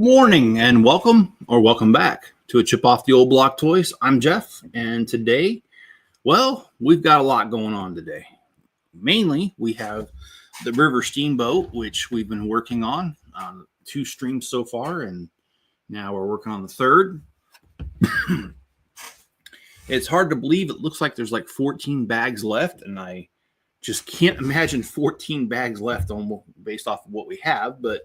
morning and welcome back to a Chip Off the Old Block Toys. I'm Jeff, and today, we've got a lot going on today. Mainly, we have the River Steamboat, which we've been working on 2 streams so far, and now we're working on the third. It's hard to believe. It looks like there's like 14 bags left, and I just can't imagine 14 bags left based off of what we have, but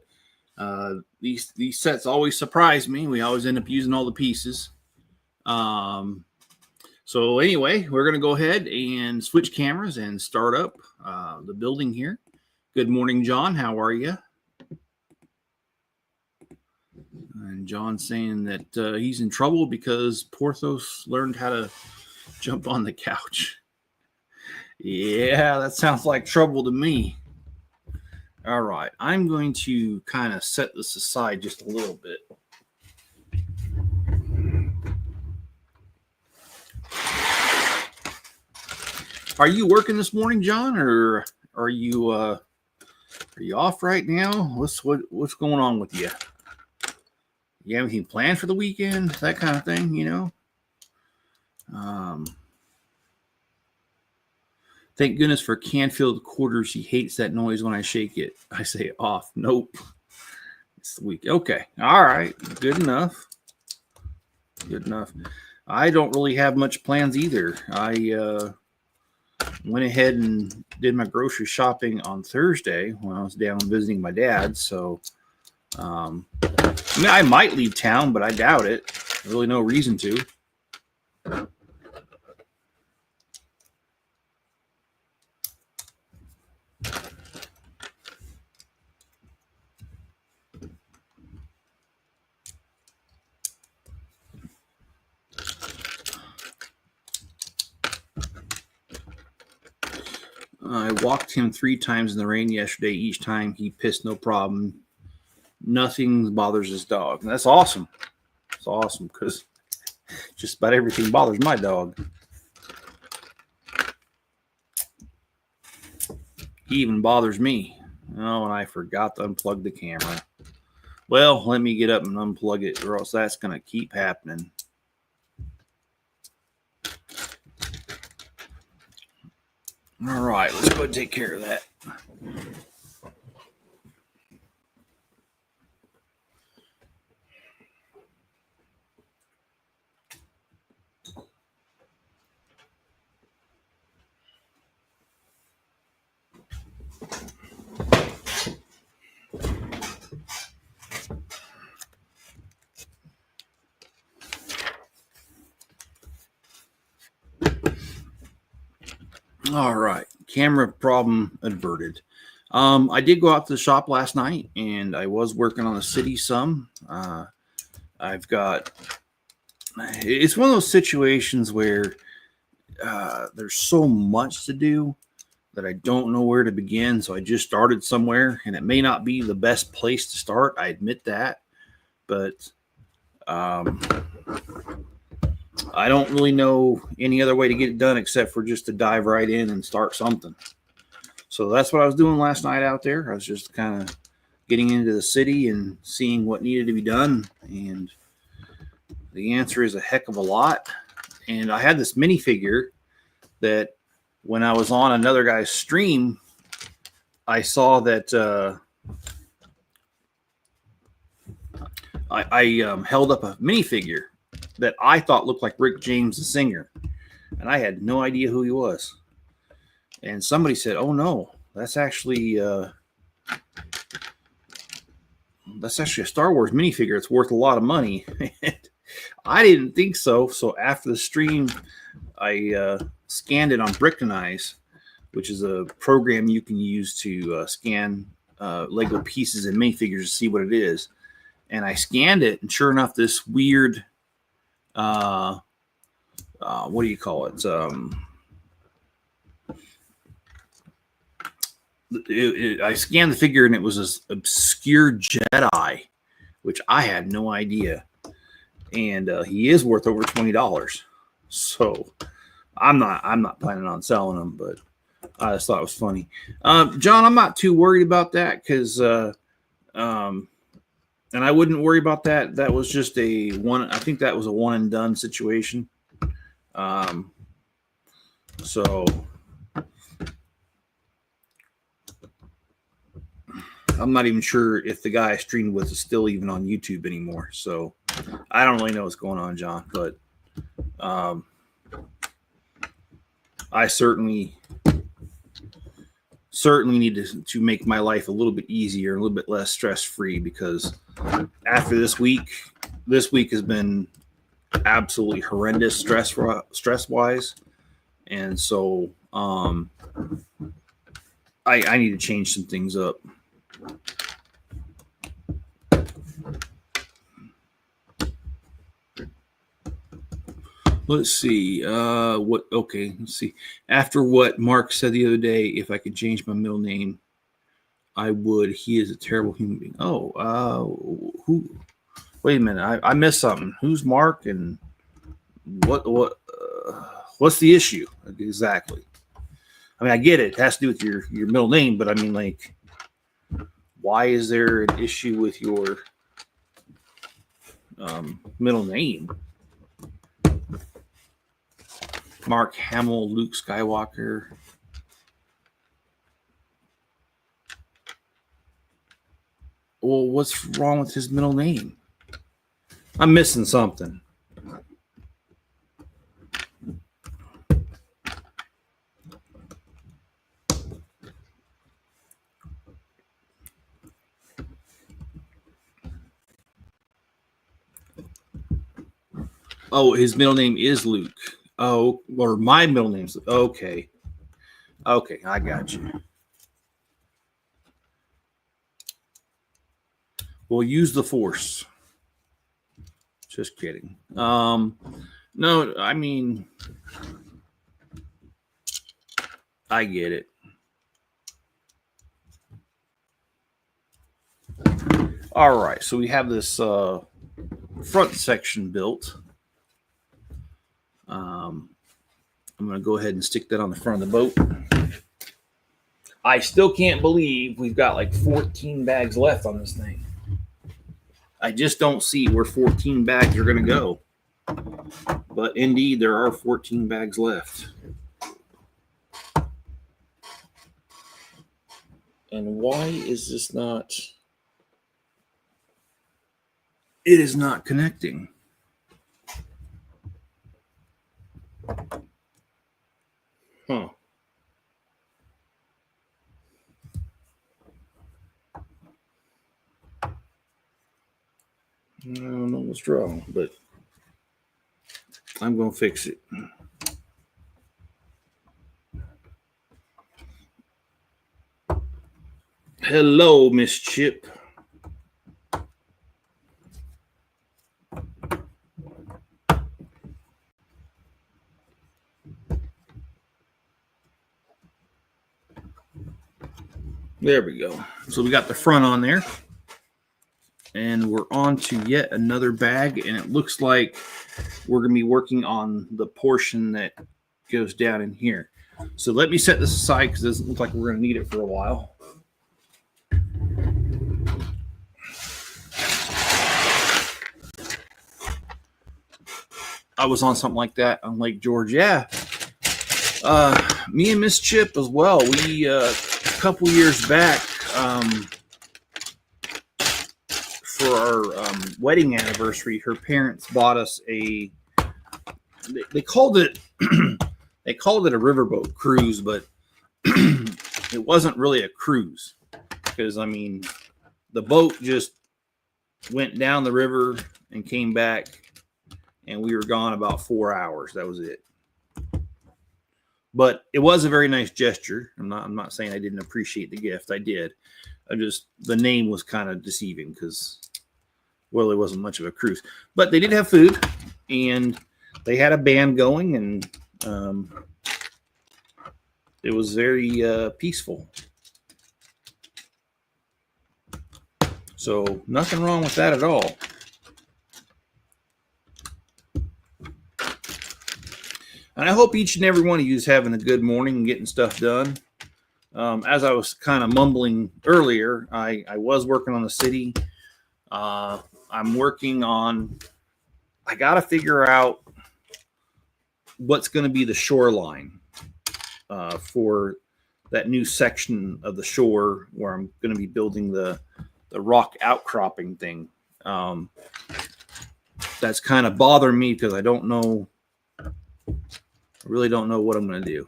these sets always surprise me. We always end up using all the pieces. So anyway, we're going to go ahead and switch cameras and start up the building here. Good morning, John. How are you? And John's saying that he's in trouble because Porthos learned how to jump on the couch. Yeah, that sounds like trouble to me. All right, I'm going to kind of set this aside just a little bit. Are you working this morning, John, or are you off right now? What's going on with you? You have anything planned for the weekend? That kind of thing, you know? Thank goodness for Canfield quarters. He hates that noise when I shake it. I say off. Nope. It's the week. Okay. All right. Good enough. Good enough. I don't really have much plans either. I went ahead and did my grocery shopping on Thursday when I was down visiting my dad. So, I might leave town, but I doubt it. Really no reason to. I walked him 3 times in the rain yesterday. Each time he pissed, no problem. Nothing bothers his dog. And that's awesome. It's awesome because just about everything bothers my dog. He even bothers me. Oh, and I forgot to unplug the camera. Well, let me get up and unplug it, or else that's going to keep happening. All right, let's go and take care of that. All right, camera problem averted. I did go out to the shop last night, and I was working on the city some. It's one of those situations where there's so much to do that I don't know where to begin. So I just started somewhere, and it may not be the best place to start. I admit that, but I don't really know any other way to get it done except for just to dive right in and start something. So that's what I was doing last night out there. I was just kind of getting into the city and seeing what needed to be done. And the answer is a heck of a lot. And I had this minifigure that when I was on another guy's stream, I saw that I held up a minifigure that I thought looked like Rick James, the singer. And I had no idea who he was. And somebody said, oh, no, that's actually a Star Wars minifigure. It's worth a lot of money. I didn't think so. So after the stream, I scanned it on Bricklink, which is a program you can use to scan Lego pieces and minifigures to see what it is. And I scanned it, and sure enough, this weird, what do you call it? I scanned the figure, and it was this obscure Jedi, which I had no idea. And he is worth over $20. So I'm not planning on selling him, but I just thought it was funny. John, I'm not too worried about that because And I wouldn't worry about that. That was just a one. I think that was a one and done situation. So I'm not even sure if the guy I streamed with is still even on YouTube anymore. So I don't really know what's going on, John. But I certainly need to make my life a little bit easier, a little bit less stress-free, because after this week has been absolutely horrendous stress-wise. And so I need to change some things up. Let's see. Let's see. After what Mark said the other day, if I could change my middle name, I would. He is a terrible human being. Oh, who? Wait a minute. I missed something. Who's Mark, and what's the issue exactly? I mean, I get it. It has to do with your middle name, but I mean, like, why is there an issue with your middle name? Mark Hamill, Luke Skywalker. Well, what's wrong with his middle name? I'm missing something. Oh, his middle name is Luke. Oh, or my middle name's okay. Okay, I got you. We'll use the Force. Just kidding. No, I mean, I get it. All right, so we have this front section built. I'm going to go ahead and stick that on the front of the boat. I still can't believe we've got like 14 bags left on this thing. I just don't see where 14 bags are going to go. But indeed, there are 14 bags left. And why is this not... It is not connecting. Huh. I don't know what's wrong, but I'm going to fix it. Hello, Miss Chip. There we go. So we got the front on there. And we're on to yet another bag. And it looks like we're going to be working on the portion that goes down in here. So let me set this aside because it doesn't look like we're going to need it for a while. I was on something like that on Lake George. Yeah. Me and Miss Chip as well. We, a couple years back, for our wedding anniversary, her parents bought us a, they called it, they called it a riverboat cruise, but it wasn't really a cruise because, I mean, the boat just went down the river and came back, and we were gone about 4 hours. That was it. But it was a very nice gesture. I'm not saying I didn't appreciate the gift. I did. The name was kind of deceiving because, well, it wasn't much of a cruise. But they did have food, and they had a band going, and it was very peaceful. So nothing wrong with that at all. And I hope each and every one of you is having a good morning and getting stuff done. As I was kind of mumbling earlier, I was working on the city. I'm working on, I got to figure out what's going to be the shoreline for that new section of the shore where I'm going to be building the rock outcropping thing. That's kind of bothering me because I really don't know what I'm going to do.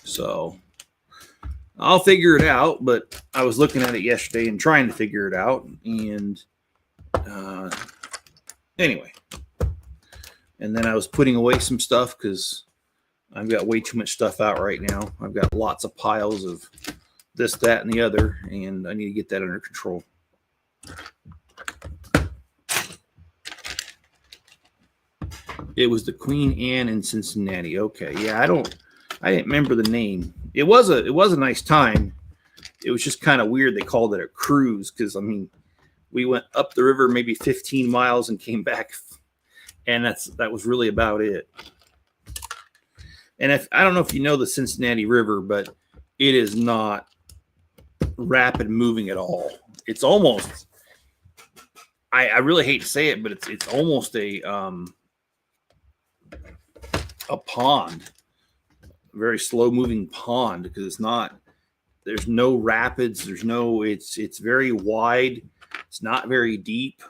So I'll figure it out, but I was looking at it yesterday and trying to figure it out. And anyway, and then I was putting away some stuff because I've got way too much stuff out right now. I've got lots of piles of this, that, and the other, and I need to get that under control. It was the Queen Anne in Cincinnati. Okay, yeah, I didn't remember the name. It was a nice time. It was just kind of weird they called it a cruise because, I mean, we went up the river maybe 15 miles and came back, and that was really about it. And I don't know if you know the Cincinnati River, but it is not rapid moving at all. It's almost, I really hate to say it, but it's almost a pond, a very slow moving pond, because there's no rapids. It's very wide. It's not very deep.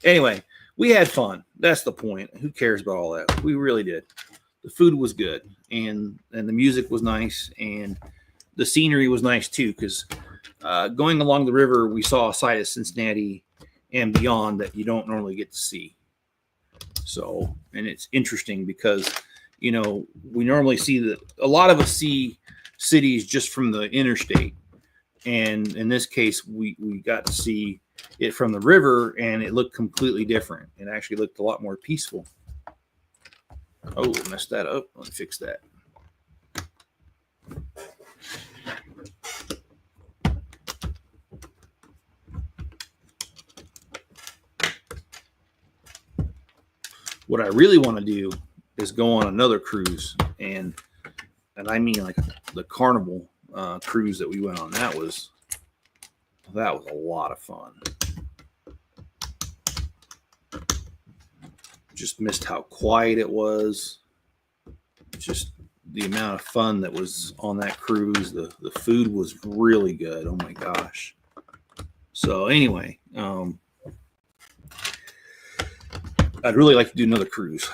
Anyway, we had fun. That's the point. Who cares about all that? We really did. The food was good, and the music was nice, and the scenery was nice too, because going along the river, we saw a side of Cincinnati and beyond that you don't normally get to see. So, and it's interesting because, we normally see that a lot of us see cities just from the interstate. And in this case, we got to see it from the river, and it looked completely different. It actually looked a lot more peaceful. Oh, I messed that up. Let me fix that. What I really want to do is go on another cruise, and I mean like the Carnival cruise that we went on. That was a lot of fun. Just missed how quiet it was. Just the amount of fun that was on that cruise. The food was really good. Oh my gosh. So anyway, I'd really like to do another cruise.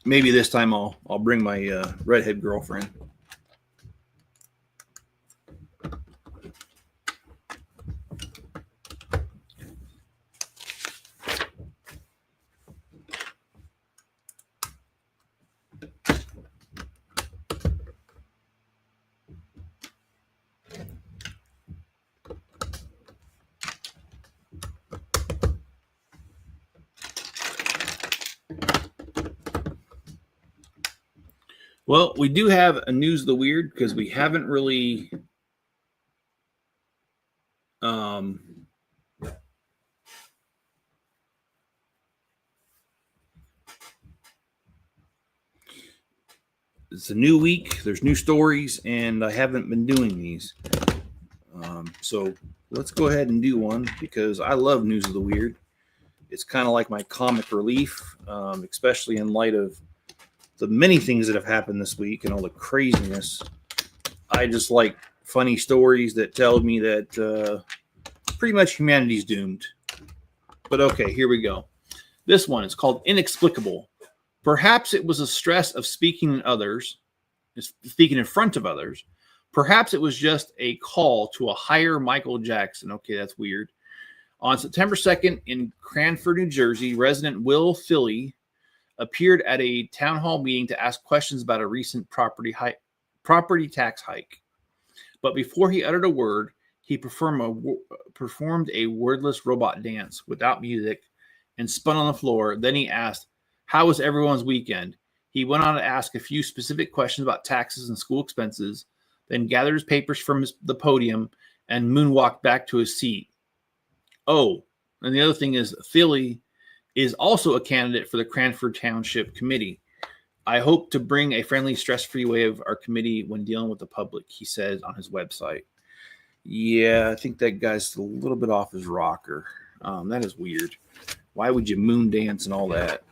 Maybe this time I'll bring my redhead girlfriend. Well, we do have a News of the Weird because we haven't really it's a new week. There's new stories, and I haven't been doing these. So let's go ahead and do one because I love News of the Weird. It's kind of like my comic relief, especially in light of the many things that have happened this week and all the craziness. I just like funny stories that tell me that pretty much humanity's doomed. But okay, here we go. This one is called Inexplicable. Perhaps it was a stress of speaking in front of others. Perhaps it was just a call to a higher Michael Jackson. Okay, that's weird. On September 2nd in Cranford, New Jersey, resident Will Philly appeared at a town hall meeting to ask questions about a recent property tax hike. But before he uttered a word, he performed a wordless robot dance without music and spun on the floor. Then he asked, "How was everyone's weekend?" He went on to ask a few specific questions about taxes and school expenses, then gathered his papers from the podium and moonwalked back to his seat. Oh, and the other thing is Philly is also a candidate for the Cranford Township Committee. I hope to bring a friendly, stress-free way of our committee when dealing with the public, he says on his website. Yeah, I think that guy's a little bit off his rocker. That is weird. Why would you moon dance and all that?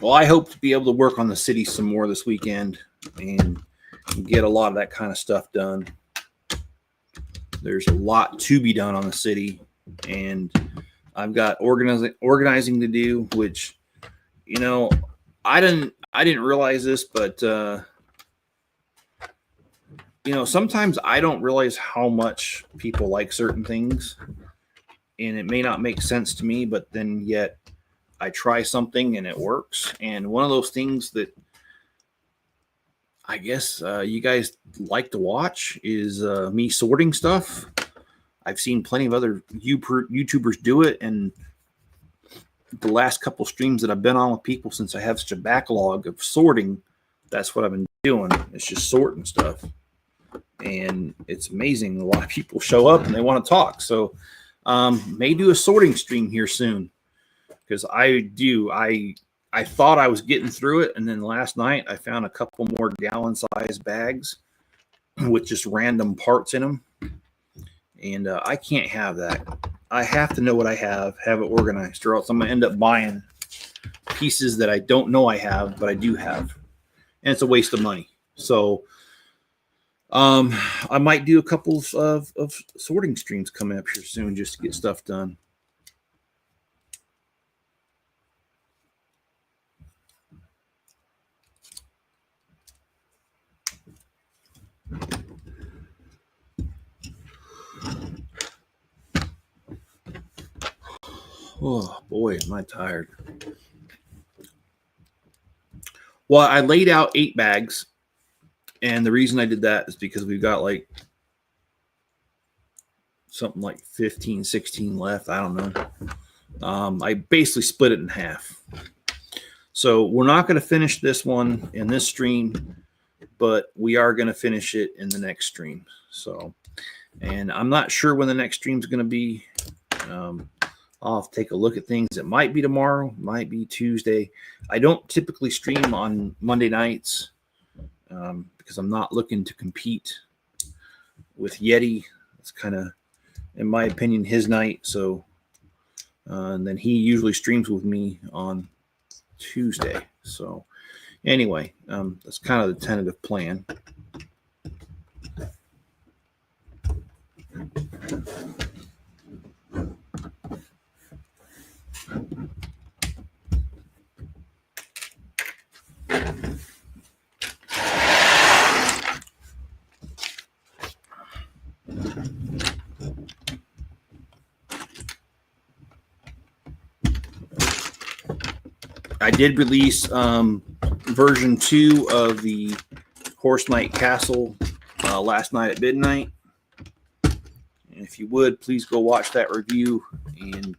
Well, I hope to be able to work on the city some more this weekend and get a lot of that kind of stuff done. There's a lot to be done on the city, and I've got organizing to do, which, you know, I didn't realize this, but you know, sometimes I don't realize how much people like certain things, and it may not make sense to me, but then yet I try something and it works. And one of those things that I guess you guys like to watch is me sorting stuff. I've seen plenty of other YouTubers do it, and the last couple streams that I've been on with people, since I have such a backlog of sorting, that's what I've been doing. It's just sorting stuff, and it's amazing. A lot of people show up and they want to talk. So may do a sorting stream here soon, because I thought I was getting through it, and then last night I found a couple more gallon-sized bags with just random parts in them, and I can't have that. I have to know what I have it organized, or else I'm going to end up buying pieces that I don't know I have, but I do have, and it's a waste of money. So I might do a couple of sorting streams coming up here soon just to get stuff done. Oh boy, am I tired. Well, I laid out 8 bags, and the reason I did that is because we've got like something like 15, 16 left. I don't know. I basically split it in half. So we're not going to finish this one in this stream, but we are going to finish it in the next stream. So, and I'm not sure when the next stream is going to be. I'll have to take a look at things. It might be tomorrow, might be Tuesday. I don't typically stream on Monday nights because I'm not looking to compete with Yeti. It's kind of, in my opinion, his night. So, and then he usually streams with me on Tuesday. So, anyway, that's kind of the tentative plan. I did release version 2 of the Horse Knight Castle last night at midnight. And if you would, please go watch that review and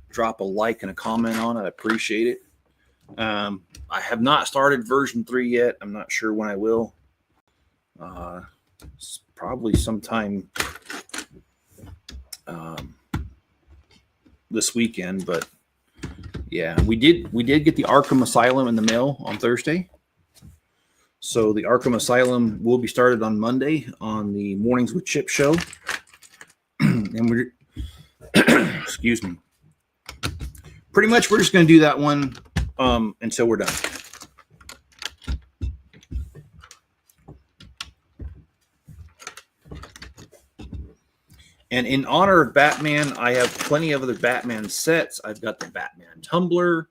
drop a like and a comment on it. I appreciate it. I have not started version 3 yet. I'm not sure when I will. It's probably sometime this weekend, but yeah, we did get the Arkham Asylum in the mail on Thursday. So the Arkham Asylum will be started on Monday on the Mornings with Chip show. And we're excuse me. Pretty much we're just going to do that one until we're done. And in honor of Batman, I have plenty of other Batman sets. I've got the Batman Tumbler.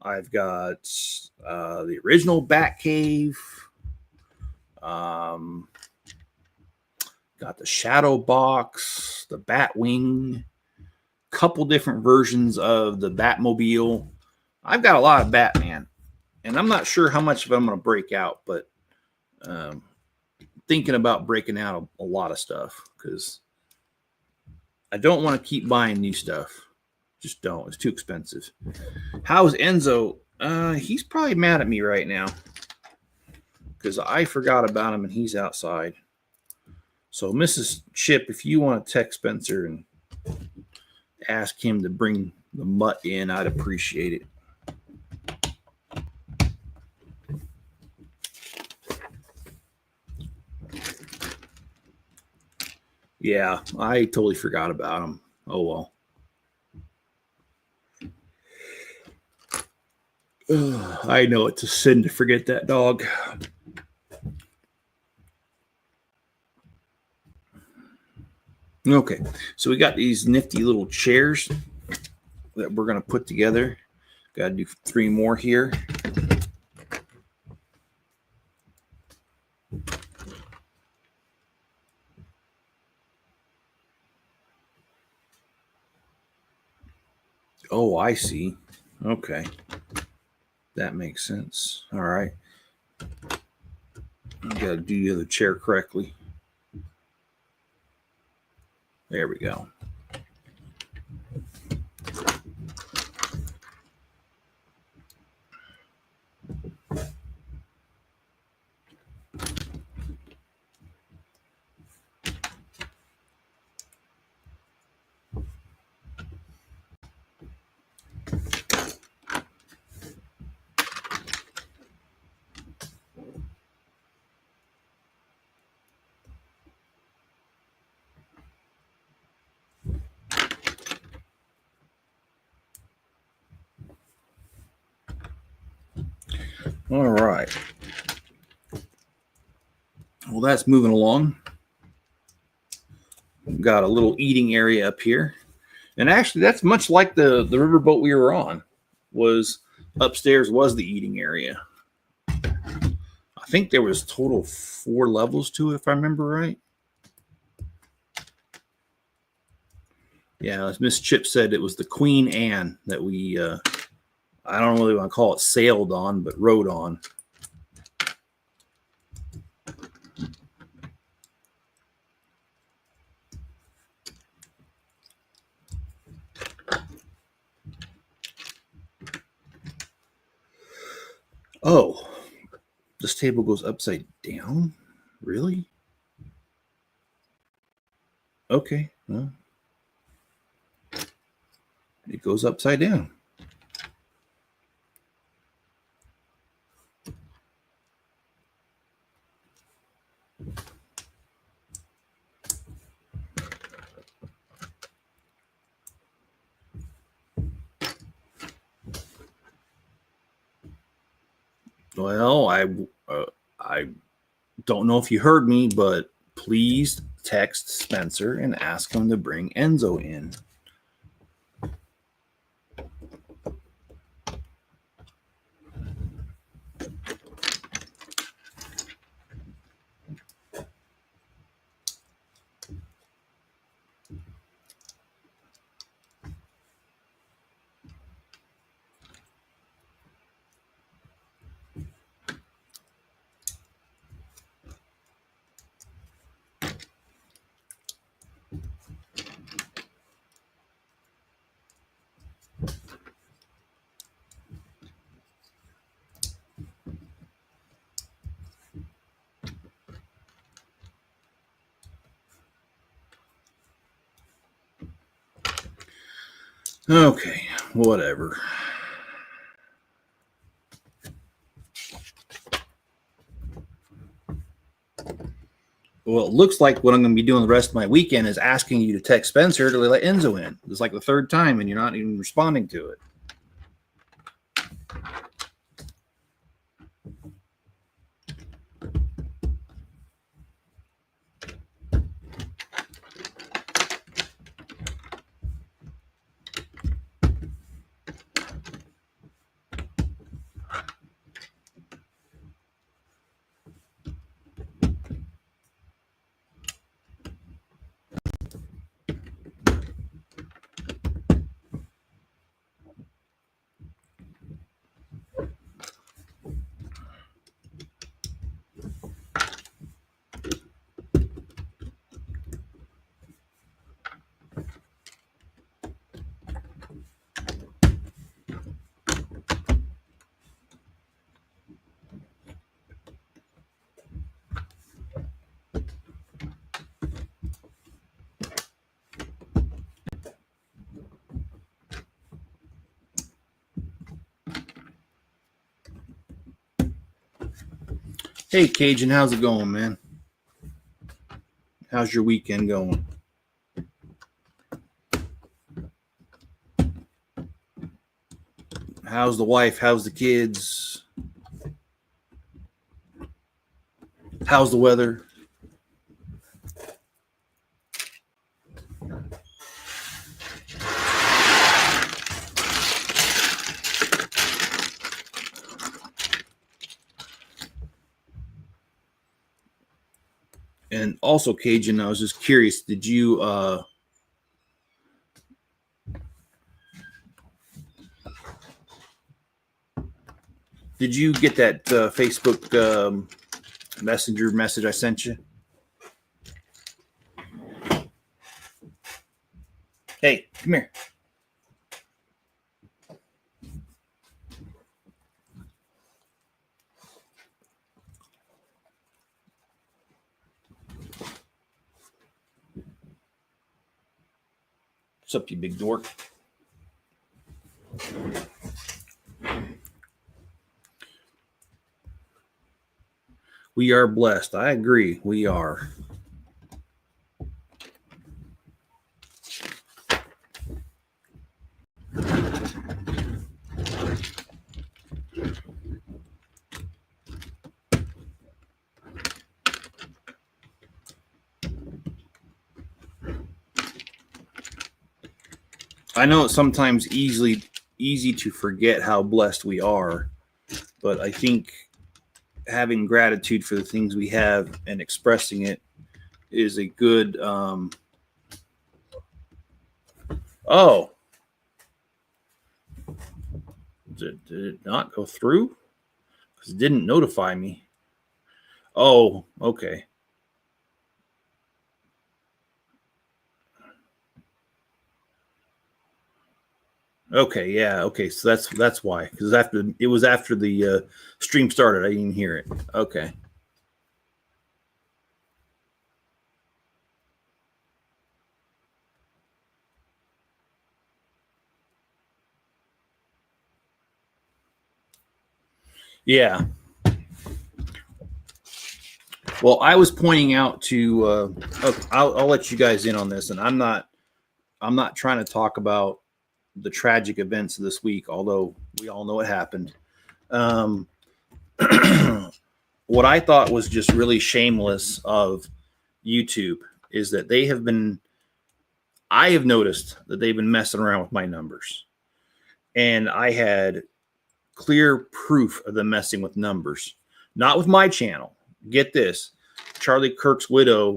I've got the original Batcave. Got the Shadow Box, the Batwing, couple different versions of the Batmobile. I've got a lot of Batman, and I'm not sure how much of it I'm going to break out, but thinking about breaking out a lot of stuff because I don't want to keep buying new stuff. Just don't. It's too expensive. How's Enzo? He's probably mad at me right now because I forgot about him and he's outside. So, Mrs. Chip, if you want to text Spencer and ask him to bring the mutt in, I'd appreciate it. Yeah, I totally forgot about him. Oh well. I know it's a sin to forget that dog. Okay, so we got these nifty little chairs that we're going to put together. Got to do 3 more here. Oh, I see. Okay. That makes sense. All right. I got to do the other chair correctly. There we go. All right. Well, that's moving along. We've got a little eating area up here. And actually, that's much like the riverboat we were on. Was upstairs was the eating area. I think there was total 4 levels to it, if I remember right. Yeah, as Miss Chip said, it was the Queen Anne that we, I don't really want to call it sailed on, but rode on. Oh, this table goes upside down? Really? Okay, well, it goes upside down. Well, I don't know if you heard me, but please text Spencer and ask him to bring Enzo in. Okay, whatever. Well, it looks like what I'm going to be doing the rest of my weekend is asking you to text Spencer to let Enzo in. It's like the 3rd time, and you're not even responding to it. Hey, Cajun, how's it going, man? How's your weekend going? How's the wife? How's the kids? How's the weather? And also, Cajun, I was just curious, did you get that Facebook Messenger message I sent you? Hey, come here. What's up, you big dork? We are blessed. I agree. We are. I know it's sometimes easy to forget how blessed we are, but I think having gratitude for the things we have and expressing it is a good oh, did it not go through? Because it didn't notify me. Oh, okay. Okay, yeah, okay. So that's why. Because it was after the stream started, I didn't hear it. Okay. Yeah. Well, I was pointing out to. I'll let you guys in on this, and I'm not trying to talk about the tragic events of this week, although we all know it happened. Um, what I thought was just really shameless of YouTube is that I have noticed that they've been messing around with my numbers. And I had clear proof of them messing with numbers, not with my channel. Get this, Charlie Kirk's widow,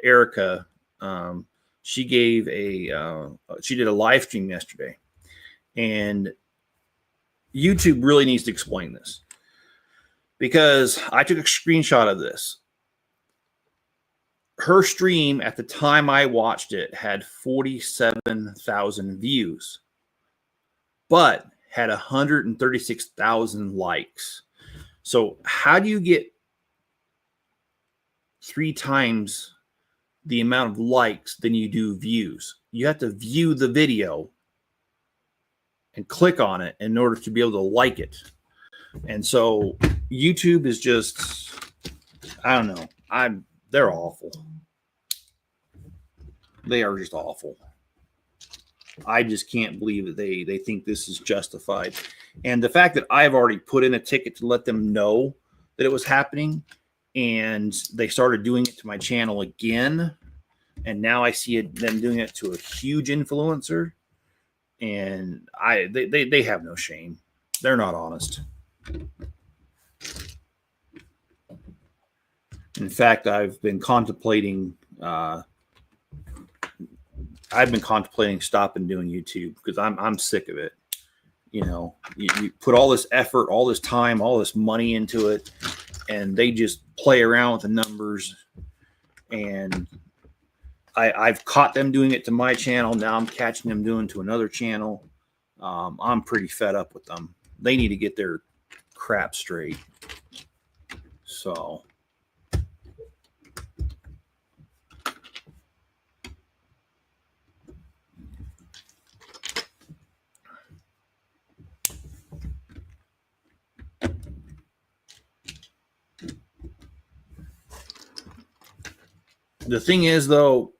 Erica, she gave she did a live stream yesterday, and YouTube really needs to explain this because I took a screenshot of this. Her stream at the time I watched it had 47,000 views, but had 136,000 likes. So how do you get 3 times the amount of likes than you do views? You have to view the video and click on it in order to be able to like it. And so YouTube is just, I don't know. They're awful. They are just awful. I just can't believe that they think this is justified. And the fact that I've already put in a ticket to let them know that it was happening, and they started doing it to my channel again, and now I see them doing it to a huge influencer, and they have no shame. They're not honest. In fact, I've been contemplating stopping doing YouTube because I'm sick of it. You know, you put all this effort, all this time, all this money into it, and they just play around with the numbers. And I've caught them doing it to my channel. Now I'm catching them doing to another channel. I'm pretty fed up with them. They need to get their crap straight. So. The thing is, though,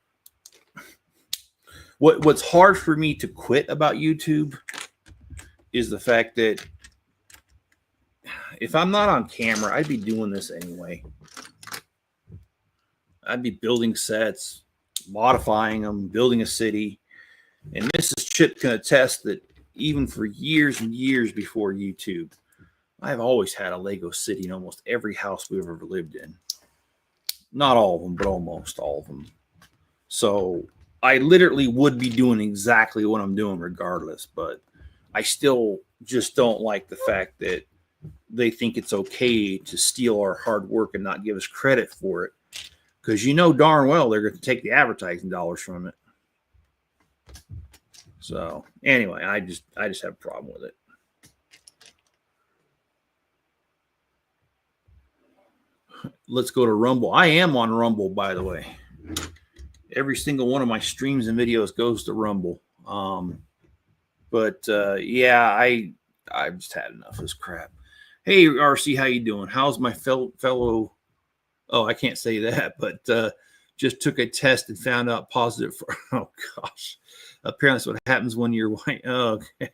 what's hard for me to quit about YouTube is the fact that if I'm not on camera, I'd be doing this anyway. I'd be building sets, modifying them, building a city. And Mrs. Chip can attest that even for years and years before YouTube, I've always had a Lego city in almost every house we've ever lived in. Not all of them, but almost all of them. So I literally would be doing exactly what I'm doing regardless, but I still just don't like the fact that they think it's okay to steal our hard work and not give us credit for it. Because you know darn well they're going to take the advertising dollars from it. So anyway, I just have a problem with it. Let's go to Rumble. I am on Rumble, by the way. Every single one of my streams and videos goes to Rumble. Yeah, I've just had enough of this crap. Hey, RC, how you doing? How's my fellow? Oh, I can't say that, but just took a test and found out positive for. Oh gosh, apparently that's what happens when you're white. Oh, okay.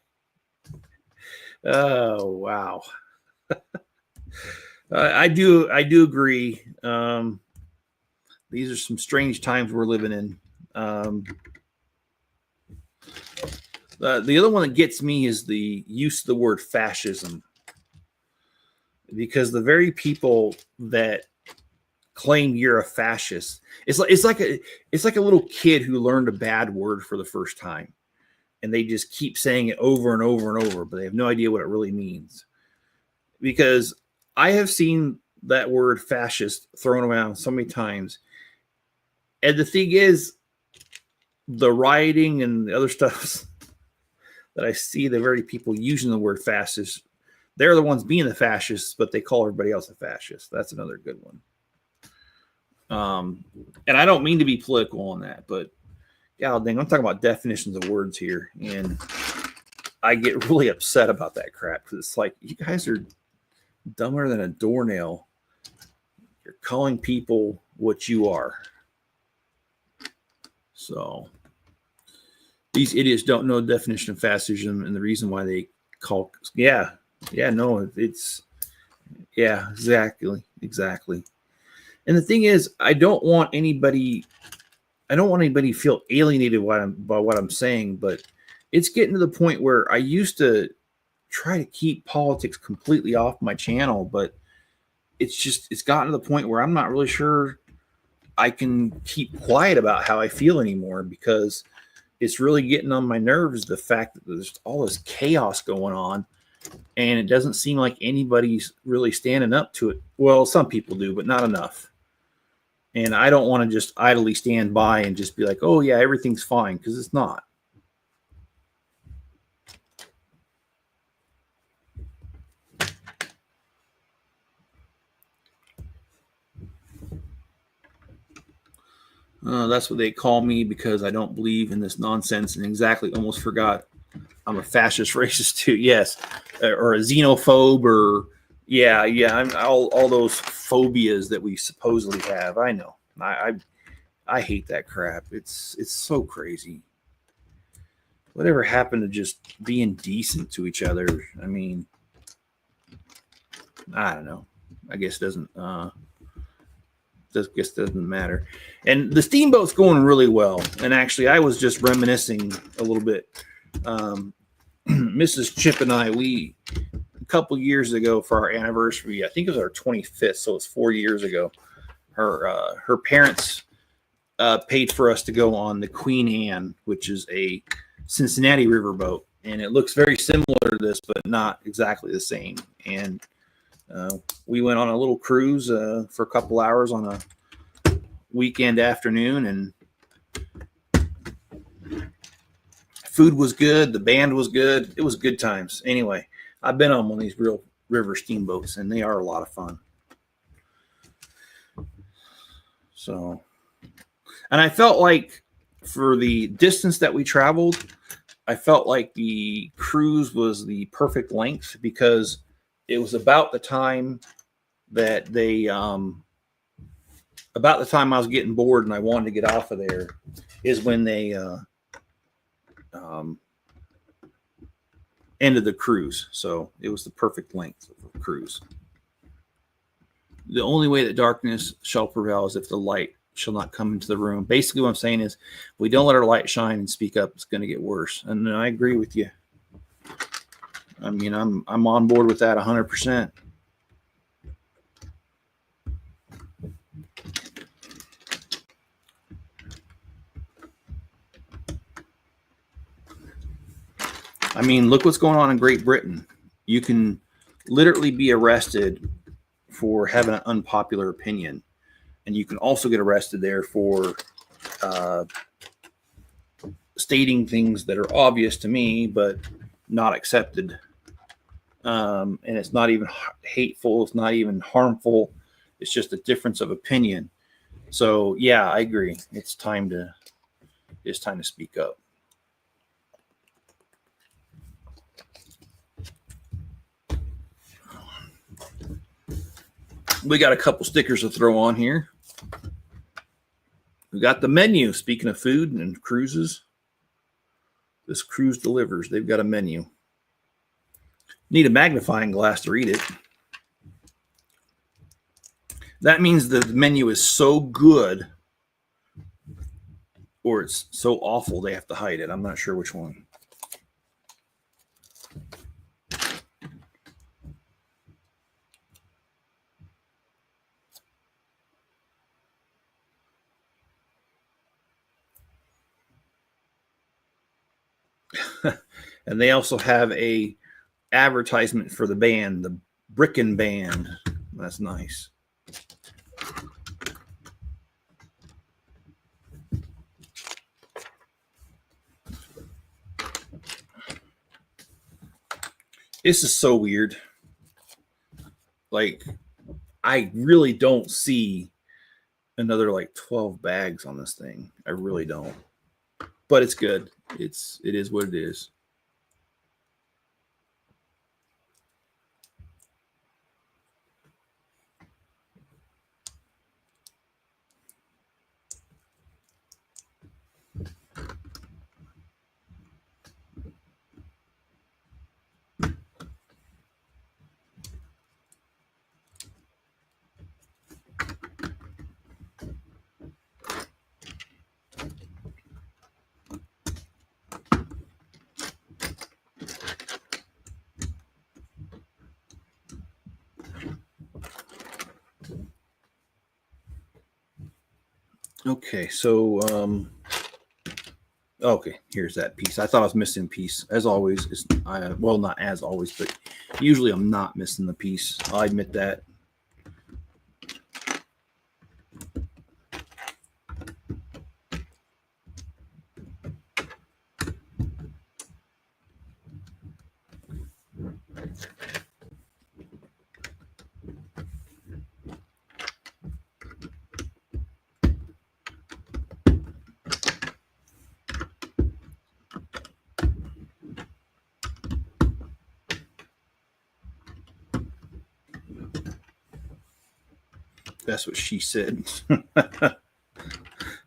Oh wow. I do agree. These are some strange times we're living in. The other one that gets me is the use of the word fascism, because the very people that claim you're a fascist, it's like a little kid who learned a bad word for the first time, and they just keep saying it over and over and over, but they have no idea what it really means. Because I have seen that word fascist thrown around so many times. And the thing is, the rioting and the other stuff that I see, the very people using the word fascist, they're the ones being the fascists, but they call everybody else a fascist. That's another good one. And I don't mean to be political on that, but God dang, I'm talking about definitions of words here. And I get really upset about that crap, because it's like, you guys are dumber than a doornail. You're calling people what you are. So these idiots don't know the definition of fascism and the reason why they call. Yeah, it's exactly. And the thing is, I don't want anybody to feel alienated by what I'm saying, but it's getting to the point where I used to try to keep politics completely off my channel, but it's gotten to the point where I'm not really sure I can keep quiet about how I feel anymore, because it's really getting on my nerves, the fact that there's all this chaos going on and it doesn't seem like anybody's really standing up to it. Well, some people do, but not enough. And I don't want to just idly stand by and just be like, oh yeah, everything's fine, because it's not. That's what they call me, because I don't believe in this nonsense, and exactly, almost forgot, I'm a fascist racist too. Yes. Or a xenophobe, or I'm all those phobias that we supposedly have. I know. I hate that crap. It's so crazy. Whatever happened to just being decent to each other? I mean, I don't know. I guess it doesn't matter. And the Steamboat's going really well. And actually, I was just reminiscing a little bit. Mrs. Chip and I, a couple years ago for our anniversary, I think it was our 25th, so it's 4 years ago, her parents paid for us to go on the Queen Anne, which is a Cincinnati riverboat. And it looks very similar to this, but not exactly the same. And we went on a little cruise for a couple hours on a weekend afternoon, and food was good. The band was good. It was good times. Anyway, I've been on one of these real river steamboats, and they are a lot of fun. So, and I felt like for the distance that we traveled, I felt like the cruise was the perfect length, because it was about the time that they about the time I was getting bored and I wanted to get off of there is when they ended the cruise. So it was the perfect length of the cruise. The only way that darkness shall prevail is if the light shall not come into the room. Basically, what I'm saying is, if we don't let our light shine and speak up, it's going to get worse. And I agree with you. I mean, I'm on board with that 100%. I mean, look what's going on in Great Britain. You can literally be arrested for having an unpopular opinion. And you can also get arrested there for stating things that are obvious to me, but not accepted. And it's not even hateful. It's not even harmful. It's just a difference of opinion. So yeah, I agree. It's time to speak up. We got a couple stickers to throw on here. We got the menu. Speaking of food and cruises, this cruise delivers. They've got a menu. Need a magnifying glass to read it. That means the menu is so good or it's so awful they have to hide it. I'm not sure which one. And they also have a advertisement for the band, the Bricklink band. That's nice. This is so weird. Like, I really don't see another like 12 bags on this thing. I really don't. But it's good. It is what it is. Okay, so okay, here's that piece. I thought I was missing a piece. As always, well, not as always, but usually I'm not missing the piece. I'll admit that. That's what she said.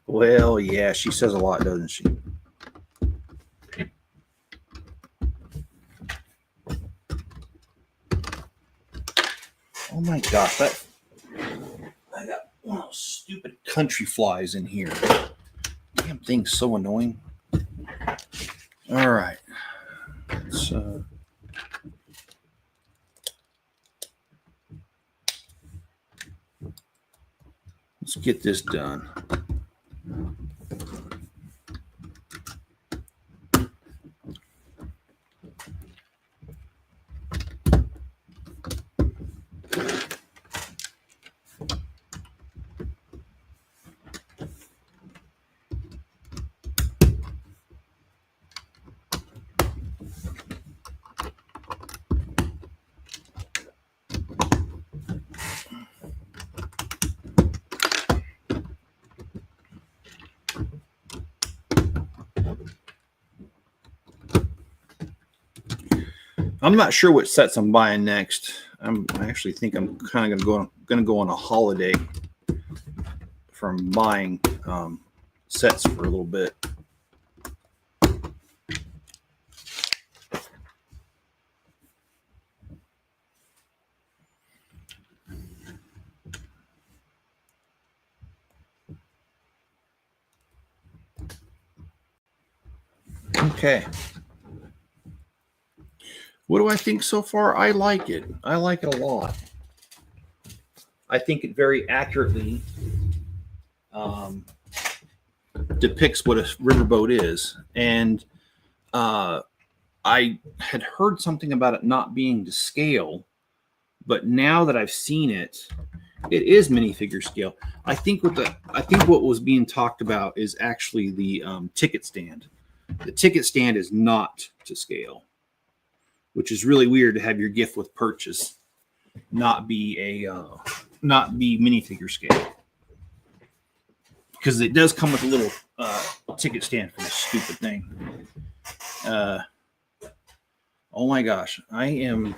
Well, yeah, she says a lot, doesn't she? Oh my gosh, I got one of those stupid country flies in here. Damn thing's so annoying. All right. Let's get this done. I'm not sure what sets I'm buying next. I actually think I'm kind of gonna go on a holiday. from buying sets for a little bit. Okay. What do I think so far? I like it. I like it a lot. I think it very accurately depicts what a riverboat is. And I had heard something about it not being to scale, but now that I've seen it, it is minifigure scale. I think what was being talked about is actually the ticket stand. The ticket stand is not to scale, which is really weird to have your gift with purchase not be minifigure scale, because it does come with a little ticket stand for this stupid thing. Oh my gosh, I am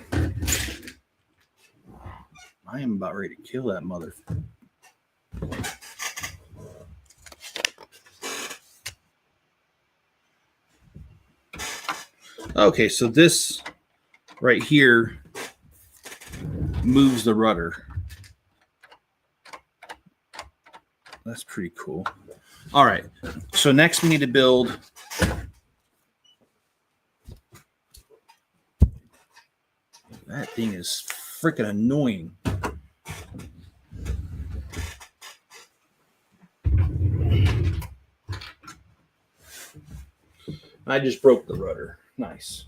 about ready to kill that mother. Okay, so this right here moves the rudder. That's pretty cool. All right, so next we need to build that thing is freaking annoying. I just broke the rudder. Nice.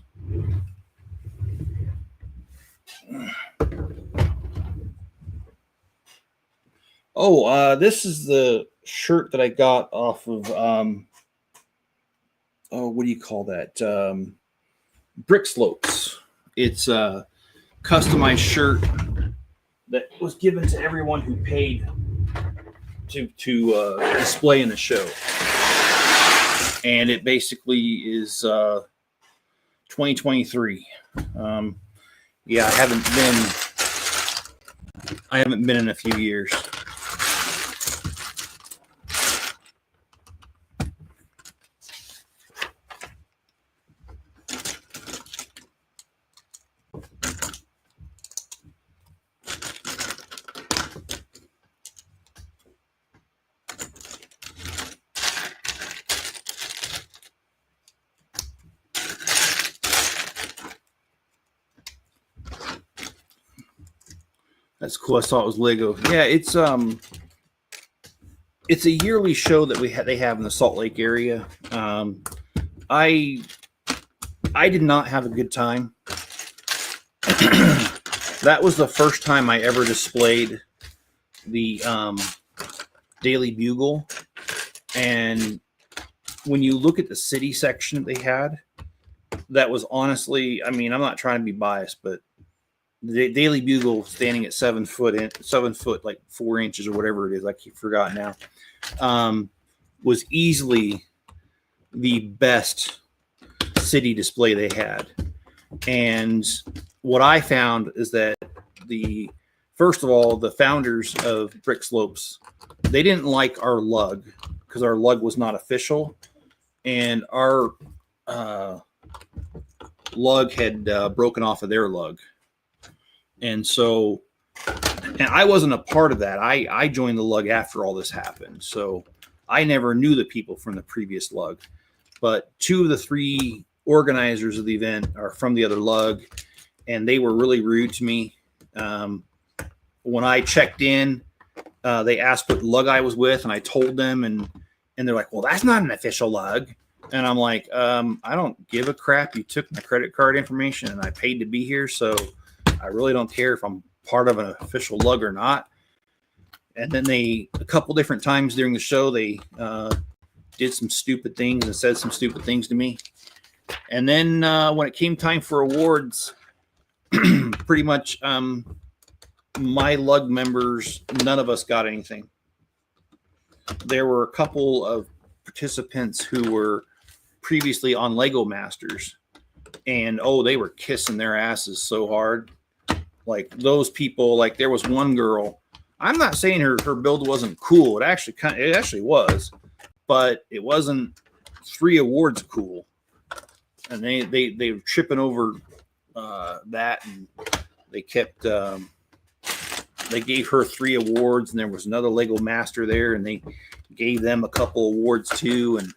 Oh, this is the shirt that I got off of, what do you call that? Brick Slopes. It's a customized shirt that was given to everyone who paid to display in the show. And it basically is 2023. Yeah, I haven't been in a few years. That's cool. I saw it was Lego. Yeah, it's a yearly show that they have in the Salt Lake area. I did not have a good time. That was the first time I ever displayed the Daily Bugle, and when you look at the city section that they had, that was honestly, I mean, I'm not trying to be biased, but the Daily Bugle standing at 7 foot, like 4 inches or whatever it is, I keep forgotten now, was easily the best city display they had. And what I found is that first of all, the founders of Brick Slopes, they didn't like our lug because our lug was not official, and our lug had broken off of their lug. And so, and I wasn't a part of that. I joined the lug after all this happened. So I never knew the people from the previous lug, but 2 of the 3 organizers of the event are from the other lug, and they were really rude to me. When I checked in, they asked what lug I was with, and I told them, and they're like, well, that's not an official lug. And I'm like, I don't give a crap. You took my credit card information and I paid to be here. So I really don't care if I'm part of an official lug or not. And then a couple different times during the show, they did some stupid things and said some stupid things to me. And then when it came time for awards, pretty much my lug members, none of us got anything. There were a couple of participants who were previously on Lego Masters, and they were kissing their asses so hard. Like those people, like there was one girl, I'm not saying her build wasn't cool. It actually was, but it wasn't 3 awards cool. And they were tripping over that, and they kept they gave her 3 awards, and there was another Lego Master there, and they gave them a couple awards too. And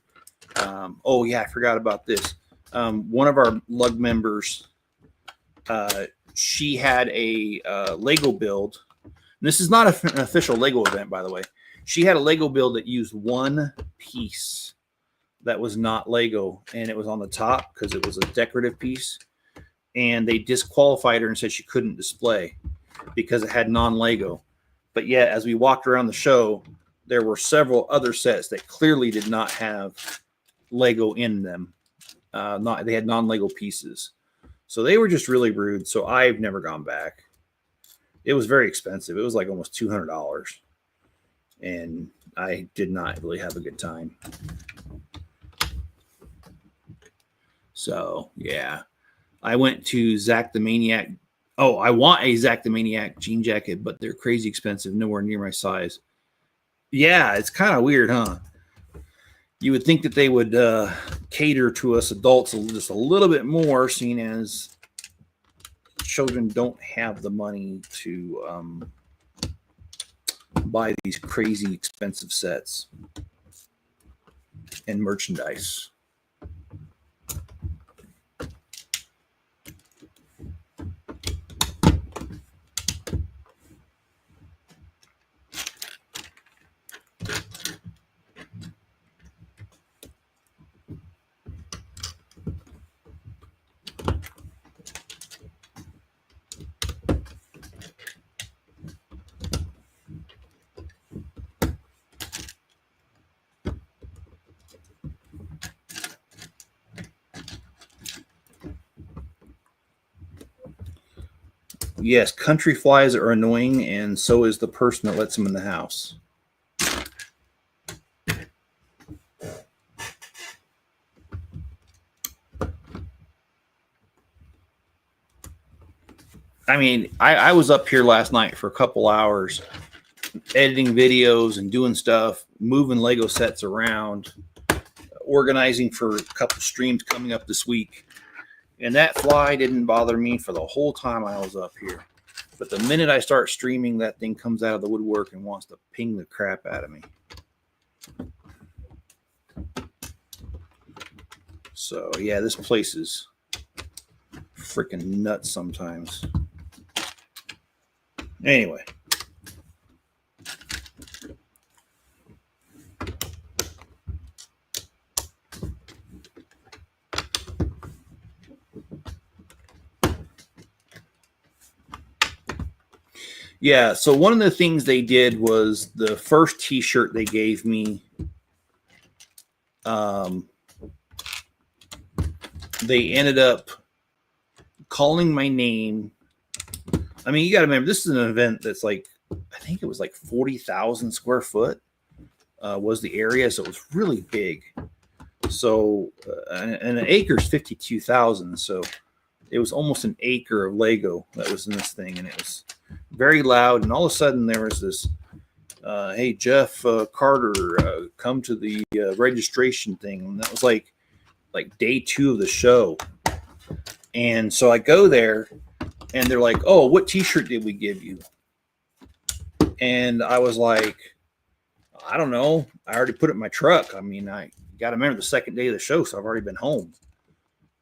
oh yeah, I forgot about this. One of our lug members, she had a Lego build. And this is not an official Lego event, by the way. She had a Lego build that used one piece that was not Lego, and it was on the top because it was a decorative piece. And they disqualified her and said she couldn't display because it had non-Lego. But yet, as we walked around the show, there were several other sets that clearly did not have Lego in them. They had non-Lego pieces. So they were just really rude. So I've never gone back. It was very expensive. It was like almost $200. And I did not really have a good time. So, yeah. I went to Zach the Maniac. Oh, I want a Zach the Maniac jean jacket, but they're crazy expensive, nowhere near my size. Yeah, it's kind of weird, huh? You would think that they would cater to us adults just a little bit more, seeing as children don't have the money to buy these crazy expensive sets and merchandise. Yes, country flies are annoying, and so is the person that lets them in the house. I mean, I was up here last night for a couple hours editing videos and doing stuff, moving Lego sets around, organizing for a couple streams coming up this week. And that fly didn't bother me for the whole time I was up here. But the minute I start streaming, that thing comes out of the woodwork and wants to ping the crap out of me. So, yeah, this place is freaking nuts sometimes. Anyway. Yeah, so one of the things they did was the first t-shirt they gave me, they ended up calling my name. I mean, you got to remember, this is an event that's like, I think it was like 40,000 square foot was the area, so it was really big. So, and an acre is 52,000, so it was almost an acre of Lego that was in this thing, and it was very loud. And all of a sudden, there was this, hey, Jeff Carter, come to the registration thing. And that was like day 2 of the show. And so I go there, and they're like, oh, what t-shirt did we give you? And I was like, I don't know. I already put it in my truck. I mean, I got to remember the second day of the show, so I've already been home.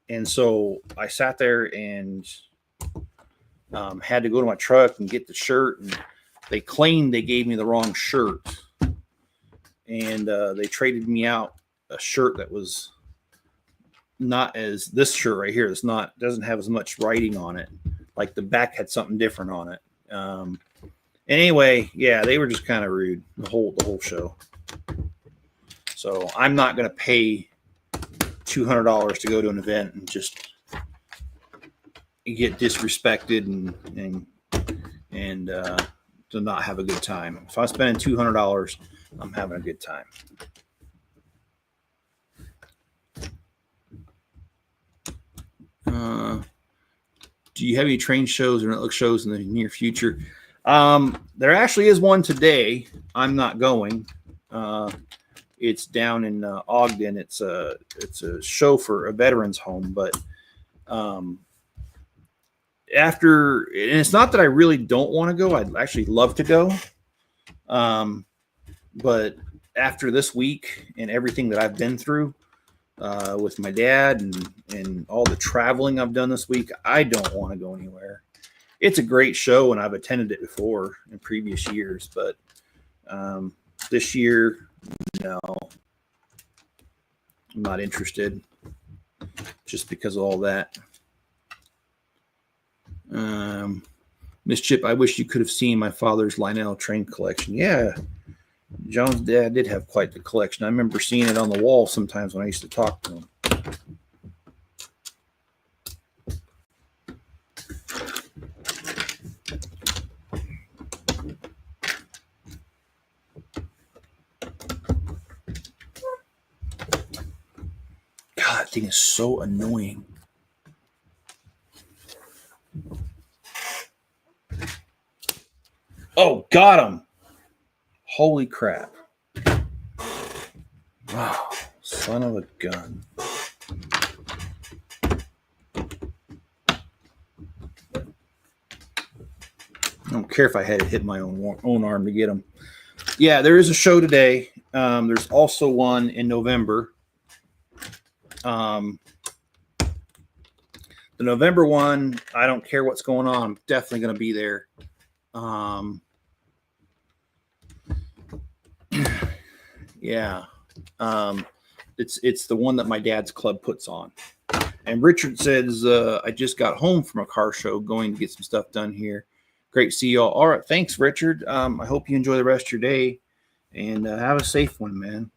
And so I sat there and had to go to my truck and get the shirt. And they claimed they gave me the wrong shirt. And they traded me out a shirt that was not as this shirt right here. It's not, doesn't have as much writing on it. Like the back had something different on it. Anyway, yeah, they were just kind of rude the whole show. So I'm not going to pay $200 to go to an event and just get disrespected and to not have a good time. If I'm spending $200, I'm having a good time. Do you have any train shows or network shows in the near future? There actually is one today. I'm not going. It's down in Ogden. It's a show for a veterans home, but after, and it's not that I really don't want to go. I'd actually love to go. But after this week and everything that I've been through with my dad and all the traveling I've done this week, I don't want to go anywhere. It's a great show, and I've attended it before in previous years, but this year, no, I'm not interested just because of all that. Miss Chip, I wish you could have seen my father's Lionel train collection. Yeah, John's dad did have quite the collection. I remember seeing it on the wall sometimes when I used to talk to him. God, that thing is so annoying. Oh, got him. Holy crap. Wow, son of a gun. I don't care if I had to hit my own arm to get him. Yeah, there is a show today. There's also one in November. The November one, I don't care what's going on. I'm definitely going to be there. Yeah. It's the one that my dad's club puts on. And Richard says, I just got home from a car show going to get some stuff done here. Great to see you all. All right. Thanks, Richard. I hope you enjoy the rest of your day and have a safe one, man.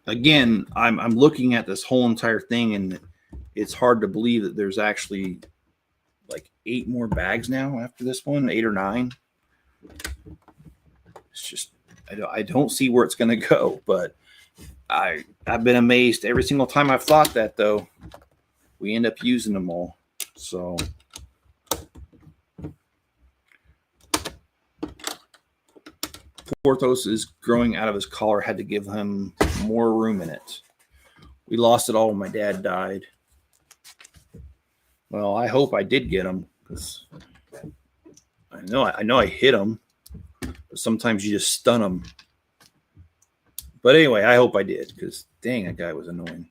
Again, I'm looking at this whole entire thing, and it's hard to believe that there's actually like 8 more bags now after this one, 8 or 9. It's just I don't see where it's going to go, but I've been amazed every single time I've thought that, though. We end up using them all. So Porthos is growing out of his collar. Had to give him more room in it. We lost it all when my dad died. Well, I hope I did get him, because I know I hit him, but sometimes you just stun him. But anyway, I hope I did, because dang, that guy was annoying.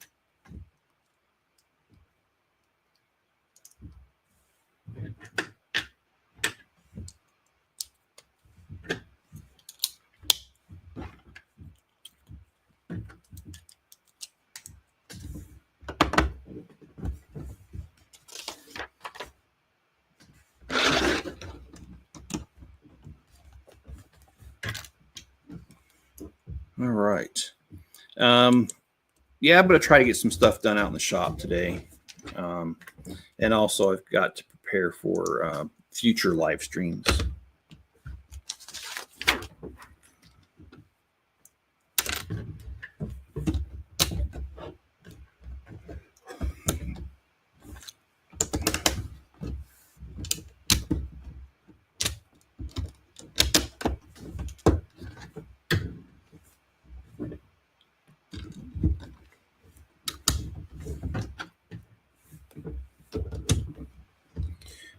All right. Yeah, I'm going to try to get some stuff done out in the shop today. And also I've got to prepare for future live streams.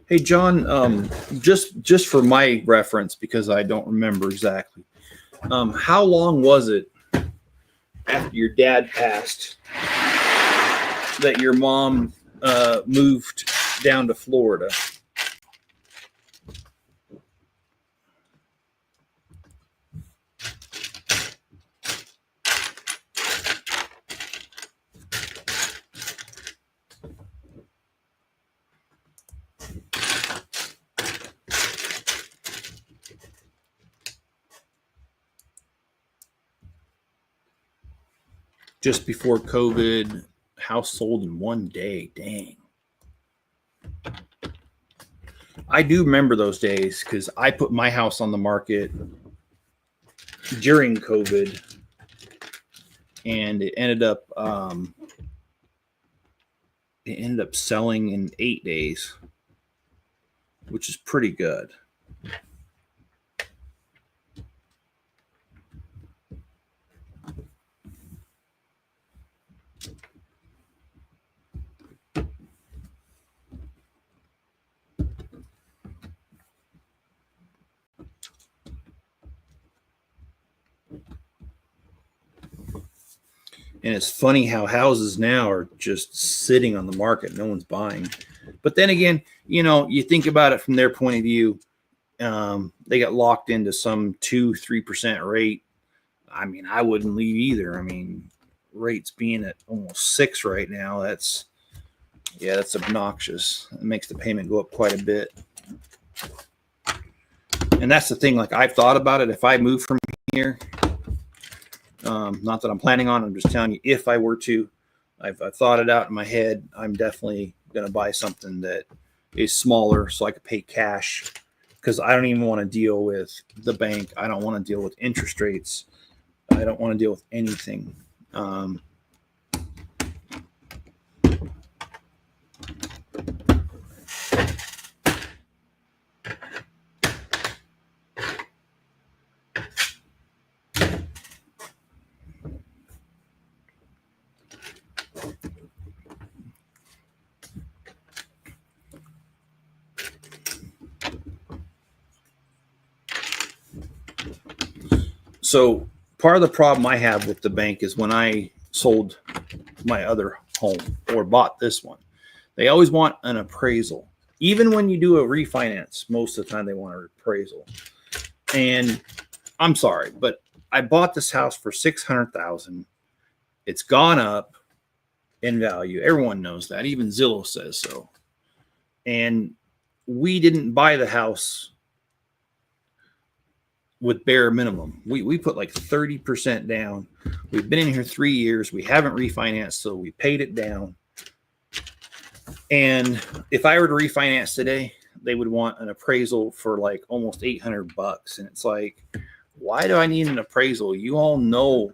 Hey, John, just for my reference, because I don't remember exactly, how long was it after your dad passed that your mom moved down to Florida. Just before COVID, house sold in one day. Dang. I do remember those days because I put my house on the market during COVID, and it ended up selling in 8 days, which is pretty good. And it's funny how houses now are just sitting on the market. No one's buying. But then again, you think about it from their point of view. They got locked into some 2-3% rate. I mean, I wouldn't leave either. I mean, rates being at almost 6 right now, that's obnoxious. It makes the payment go up quite a bit. And that's the thing. Like, I've thought about it. If I move from here, not that I'm planning on, I'm just telling you, if I were to, I've thought it out in my head. I'm definitely going to buy something that is smaller so I could pay cash, because I don't even want to deal with the bank. I don't want to deal with interest rates. I don't want to deal with anything. So part of the problem I have with the bank is when I sold my other home or bought this one, they always want an appraisal. Even when you do a refinance, most of the time they want an appraisal. And I'm sorry, but I bought this house for $600,000. It's gone up in value. Everyone knows that. Even Zillow says so. And we didn't buy the house with bare minimum. We put like 30% down. We've been in here 3 years. We haven't refinanced, so we paid it down. And if I were to refinance today, they would want an appraisal for like almost $800. And it's like, why do I need an appraisal? You all know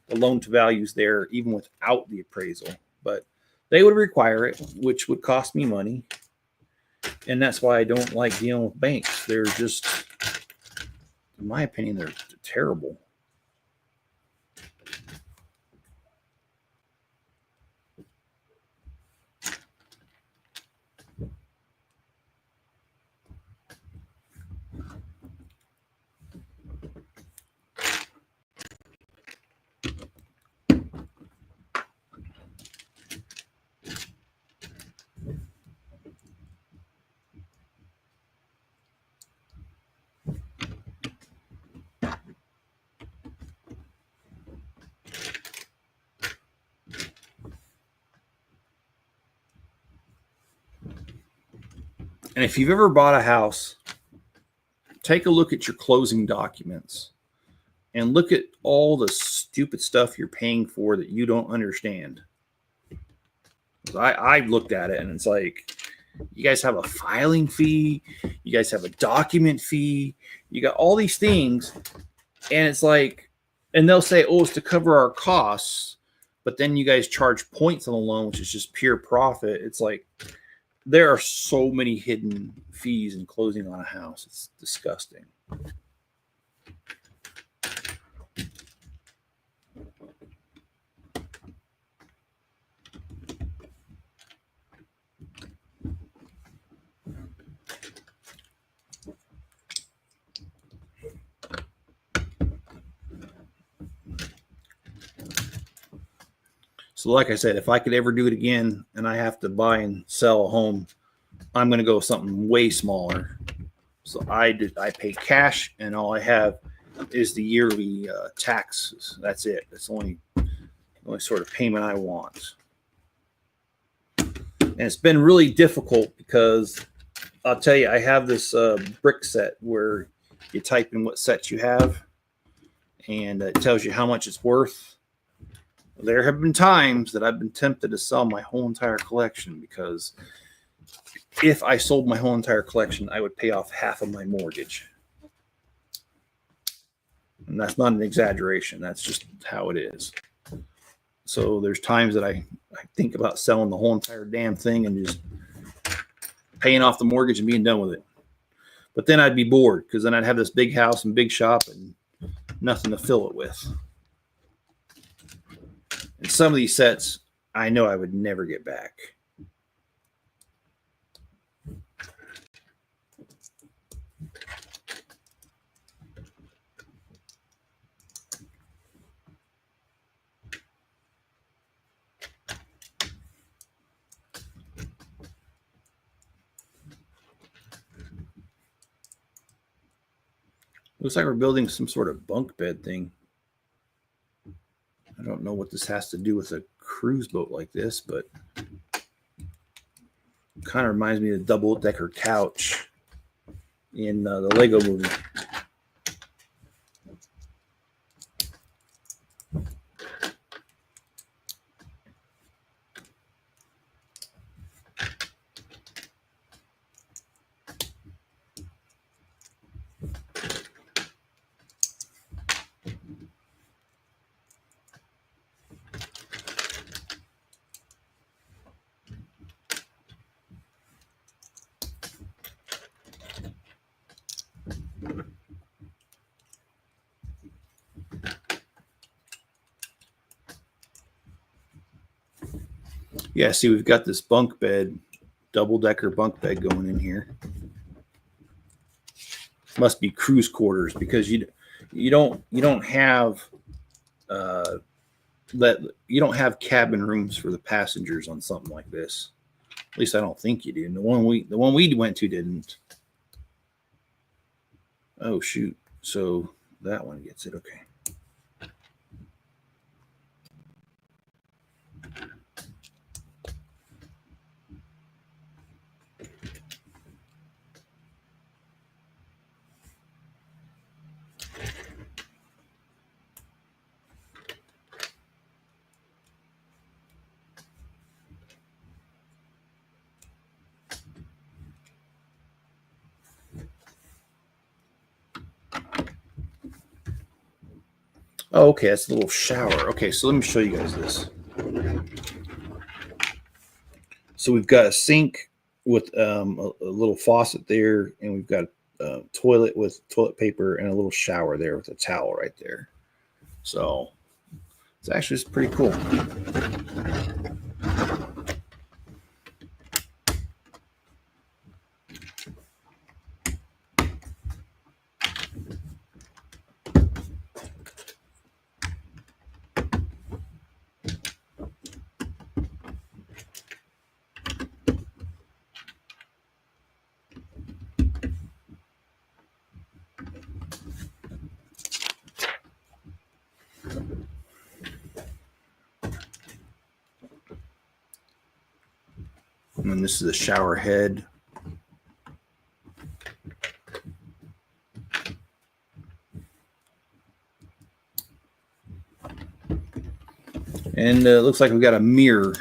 the loan to value's there even without the appraisal, but they would require it, which would cost me money. And that's why I don't like dealing with banks. They're just, in my opinion, they're terrible. And if you've ever bought a house, take a look at your closing documents and look at all the stupid stuff you're paying for that you don't understand. I looked at it and it's like, you guys have a filing fee, you guys have a document fee, you got all these things, and it's like, and they'll say, oh, it's to cover our costs, but then you guys charge points on the loan, which is just pure profit. It's like, there are so many hidden fees in closing on a house. It's disgusting. So like I said, if I could ever do it again and I have to buy and sell a home, I'm going to go with something way smaller. So I pay cash, and all I have is the yearly taxes. That's it. That's the only sort of payment I want. And it's been really difficult because I'll tell you, I have this brick set where you type in what sets you have, and it tells you how much it's worth. There have been times that I've been tempted to sell my whole entire collection, because if I sold my whole entire collection, I would pay off half of my mortgage. And that's not an exaggeration. That's just how it is. So there's times that I think about selling the whole entire damn thing and just paying off the mortgage and being done with it. But then I'd be bored, because then I'd have this big house and big shop and nothing to fill it with. And some of these sets, I know I would never get back. Looks like we're building some sort of bunk bed thing. I don't know what this has to do with a cruise boat like this, but it kind of reminds me of the double-decker couch in the Lego movie. Yeah, see, we've got this bunk bed, double-decker bunk bed going in here. Must be cruise quarters, because you don't have you don't have cabin rooms for the passengers on something like this. At least I don't think you do. And the one we went to didn't. Oh shoot! So that one gets it. Okay. Oh, okay, that's a little shower. Okay, so let me show you guys this. So we've got a sink with a little faucet there, and we've got a toilet with toilet paper, and a little shower there with a towel right there. So it's actually just pretty cool. And then this is the shower head. And it looks like we've got a mirror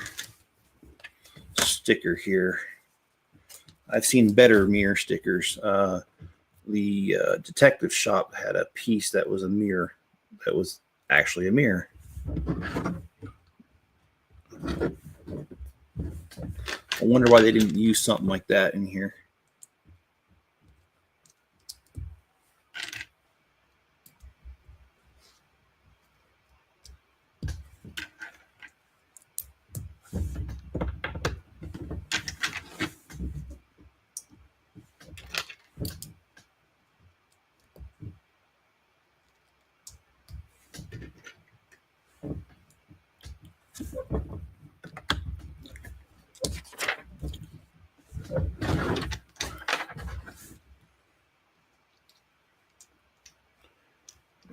sticker here. I've seen better mirror stickers. The detective shop had a piece that was a mirror, that was actually a mirror. I wonder why they didn't use something like that in here.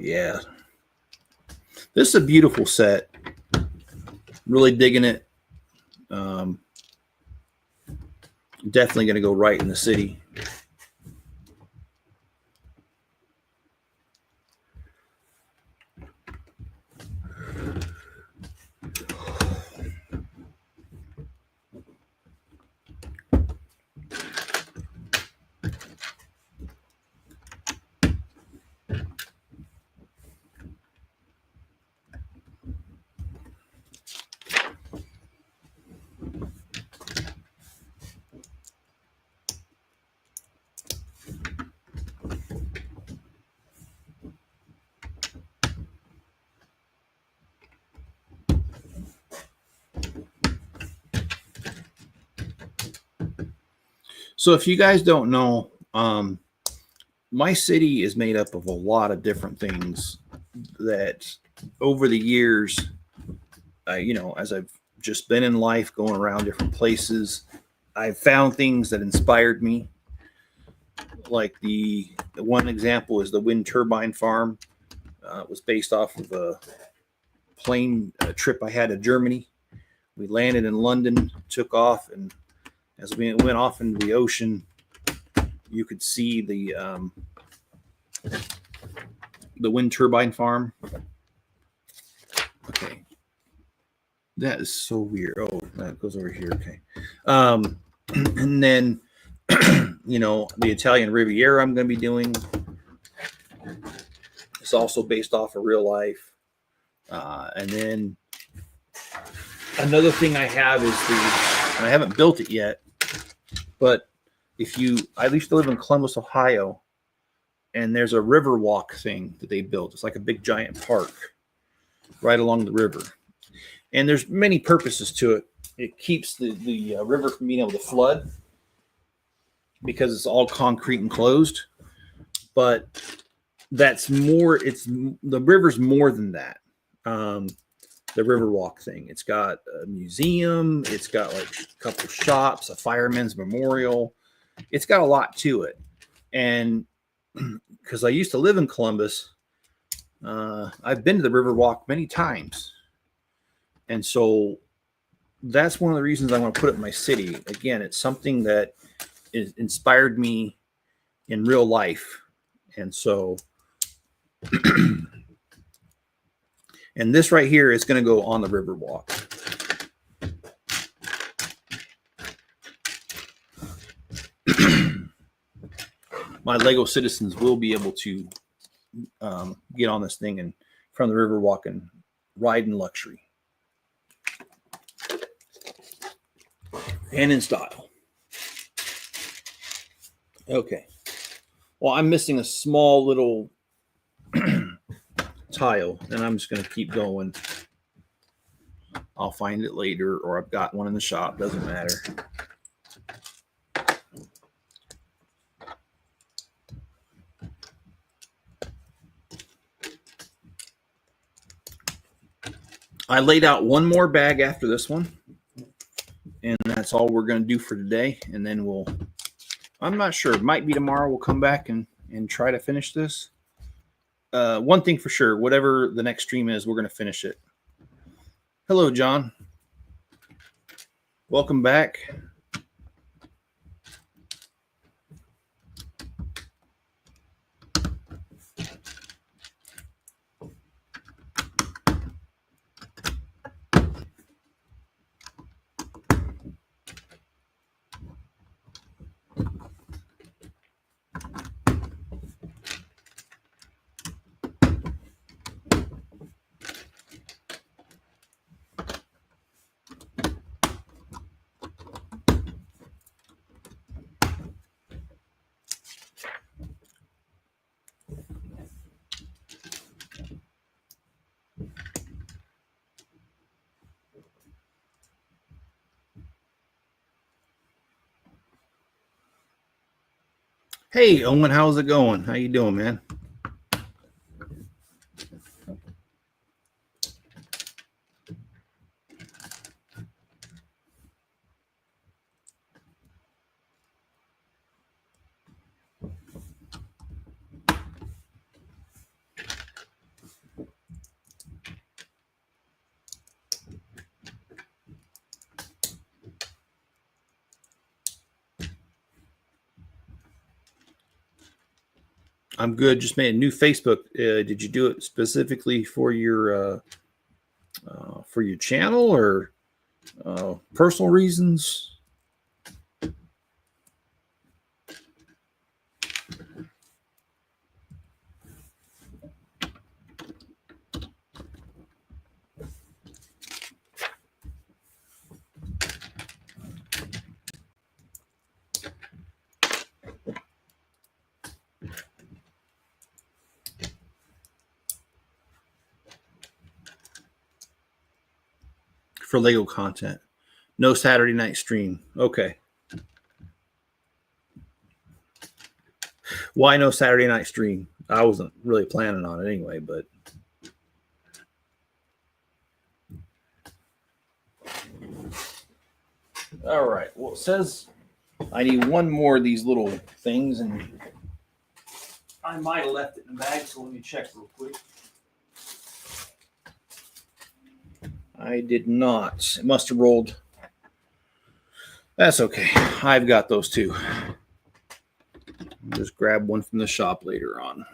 Yeah. This is a beautiful set. Really digging it. Definitely going to go right in the city. So if you guys don't know, my city is made up of a lot of different things that over the years, as I've just been in life, going around different places, I've found things that inspired me. Like the one example is the wind turbine farm. It was based off of a plane trip I had to Germany. We landed in London, took off, and as we went off into the ocean, you could see the wind turbine farm. Okay, that is so weird. Oh, that goes over here. Okay, and then the Italian Riviera I'm going to be doing. It's also based off of real life. And then another thing I have is and I haven't built it yet, but I used to live in Columbus, Ohio, and there's a river walk thing that they built. It's like a big giant park right along the river. And there's many purposes to it. It keeps the river from being able to flood because it's all concrete enclosed. But that's more, the river's more than that. The Riverwalk thing. It's got a museum. It's got like a couple shops, a fireman's memorial. It's got a lot to it. And because I used to live in Columbus, I've been to the Riverwalk many times. And so that's one of the reasons I want to put it in my city. Again, it's something that inspired me in real life. And so, and this right here is going to go on the Riverwalk. My Lego citizens will be able to get on this thing and from the Riverwalk and ride in luxury and in style. Okay. Well, I'm missing a small little tile, and I'm just going to keep going. I'll find it later, or I've got one in the shop. Doesn't matter. I laid out one more bag after this one, and that's all we're going to do for today. And then I'm not sure. It might be tomorrow. We'll come back and try to finish this. One thing for sure, whatever the next stream is, we're going to finish it. Hello, John. Welcome back. Hey, Owen, how's it going? How you doing, man? I'm good. Just made a new Facebook. Did you do it specifically for your channel or personal reasons? For Lego content. No Saturday night stream. Okay. Why no Saturday night stream? I wasn't really planning on it anyway, but all right. Well, it says I need one more of these little things, and I might have left it in the bag, so let me check real quick. I did not. It must have rolled. That's okay. I've got those too. I'll just grab one from the shop later on.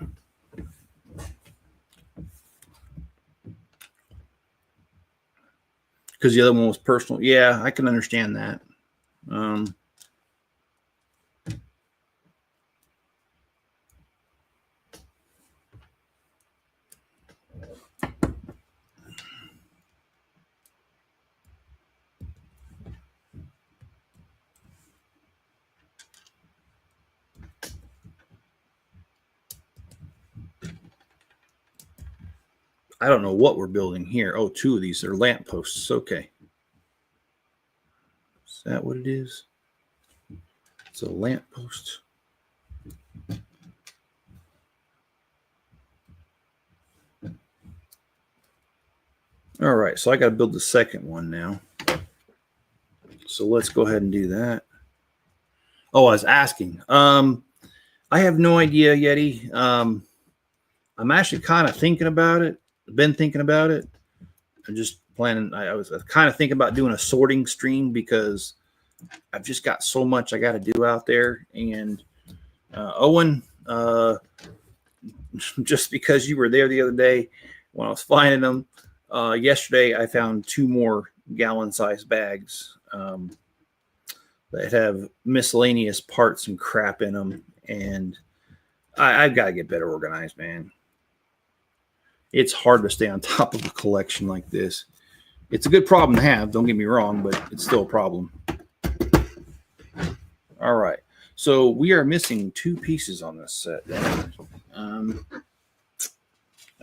Because the other one was personal. Yeah, I can understand that. I don't know what we're building here. Oh, two of these are lamp posts. Okay. Is that what it is? It's a lamp post. All right, so I got to build the second one now. So let's go ahead and do that. Oh, I was asking. I have no idea, Yeti. I'm actually kind of thinking about it. Been thinking about it. I'm just planning. I was kind of thinking about doing a sorting stream because I've just got so much I got to do out there. And Owen, just because you were there the other day when I was finding them, yesterday I found 2 more gallon-sized bags that have miscellaneous parts and crap in them, and I've got to get better organized, man. It's hard to stay on top of a collection like this. It's a good problem to have, don't get me wrong, but it's still a problem. All right, so we are missing 2 pieces on this set. And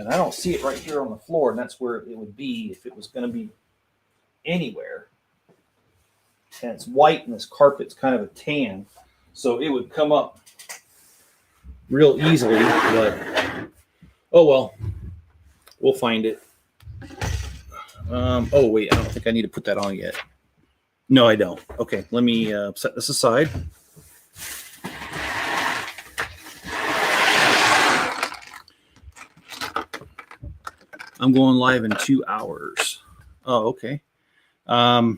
I don't see it right here on the floor, and that's where it would be if it was going to be anywhere. And it's white, and this carpet's kind of a tan, so it would come up real easily, but oh well. We'll find it. Oh, wait. I don't think I need to put that on yet. No, I don't. Okay, let me set this aside. I'm going live in 2 hours. Oh, okay. I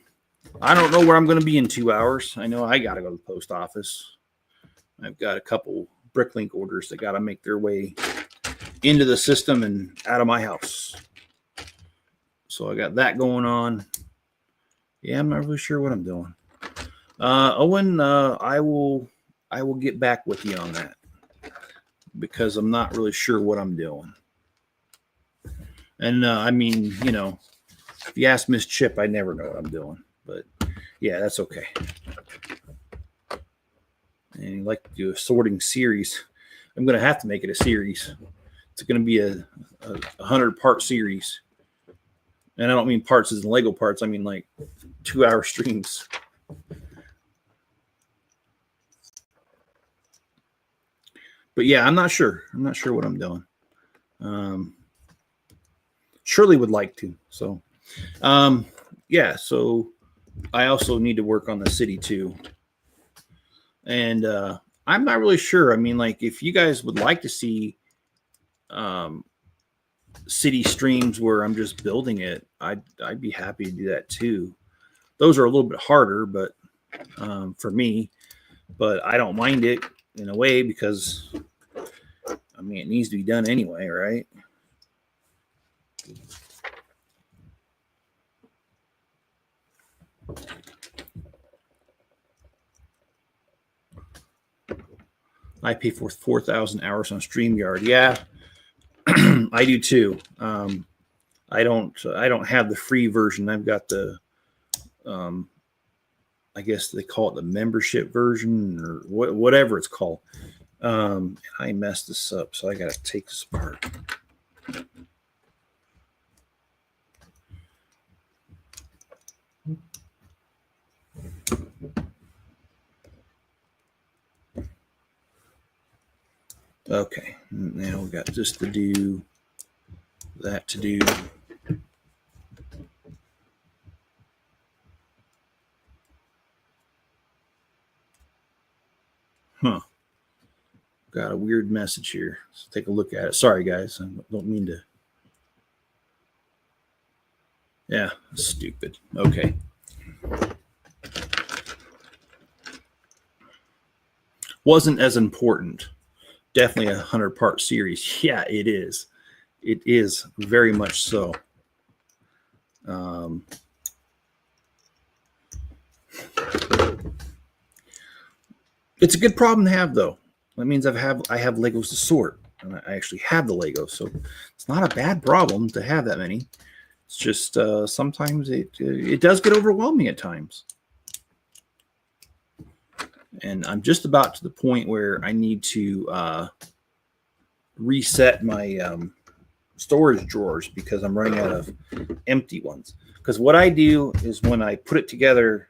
don't know where I'm going to be in 2 hours. I know I got to go to the post office. I've got a couple Bricklink orders that got to make their way into the system and out of my house. So I got that going on. Yeah, I'm not really sure what I'm doing. Owen, I will get back with you on that because I'm not really sure what I'm doing. And I mean, you know, if you ask Miss Chip, I never know what I'm doing. But yeah, that's okay. And you like to do a sorting series. I'm going to have to make it a series. It's going to be a 100-part series. And I don't mean parts as in Lego parts. I mean like 2-hour streams. But yeah, I'm not sure. I'm not sure what I'm doing. Shirley would like to. So, yeah. So I also need to work on the city too. And I'm not really sure. I mean, like if you guys would like to see city streams where I'm just building it, I'd be happy to do that too. Those are a little bit harder, but for me, but I don't mind it in a way because I mean, it needs to be done anyway, right? I pay for 4,000 hours on StreamYard. Yeah, I do too. I don't have the free version. I've got the I guess they call it the membership version or whatever it's called. I messed this up, so I got to take this apart. Okay, now we got this to do, that to do. Huh. Got a weird message here. Let's take a look at it. Sorry, guys. I don't mean to. Yeah, stupid. Okay. Wasn't as important. Definitely a 100-part series. Yeah, it is. It is very much so. It's a good problem to have, though. That means I have Legos to sort, and I actually have the Legos, so it's not a bad problem to have that many. It's just sometimes it does get overwhelming at times, and I'm just about to the point where I need to reset my storage drawers because I'm running out of empty ones. Because what I do is when I put it together,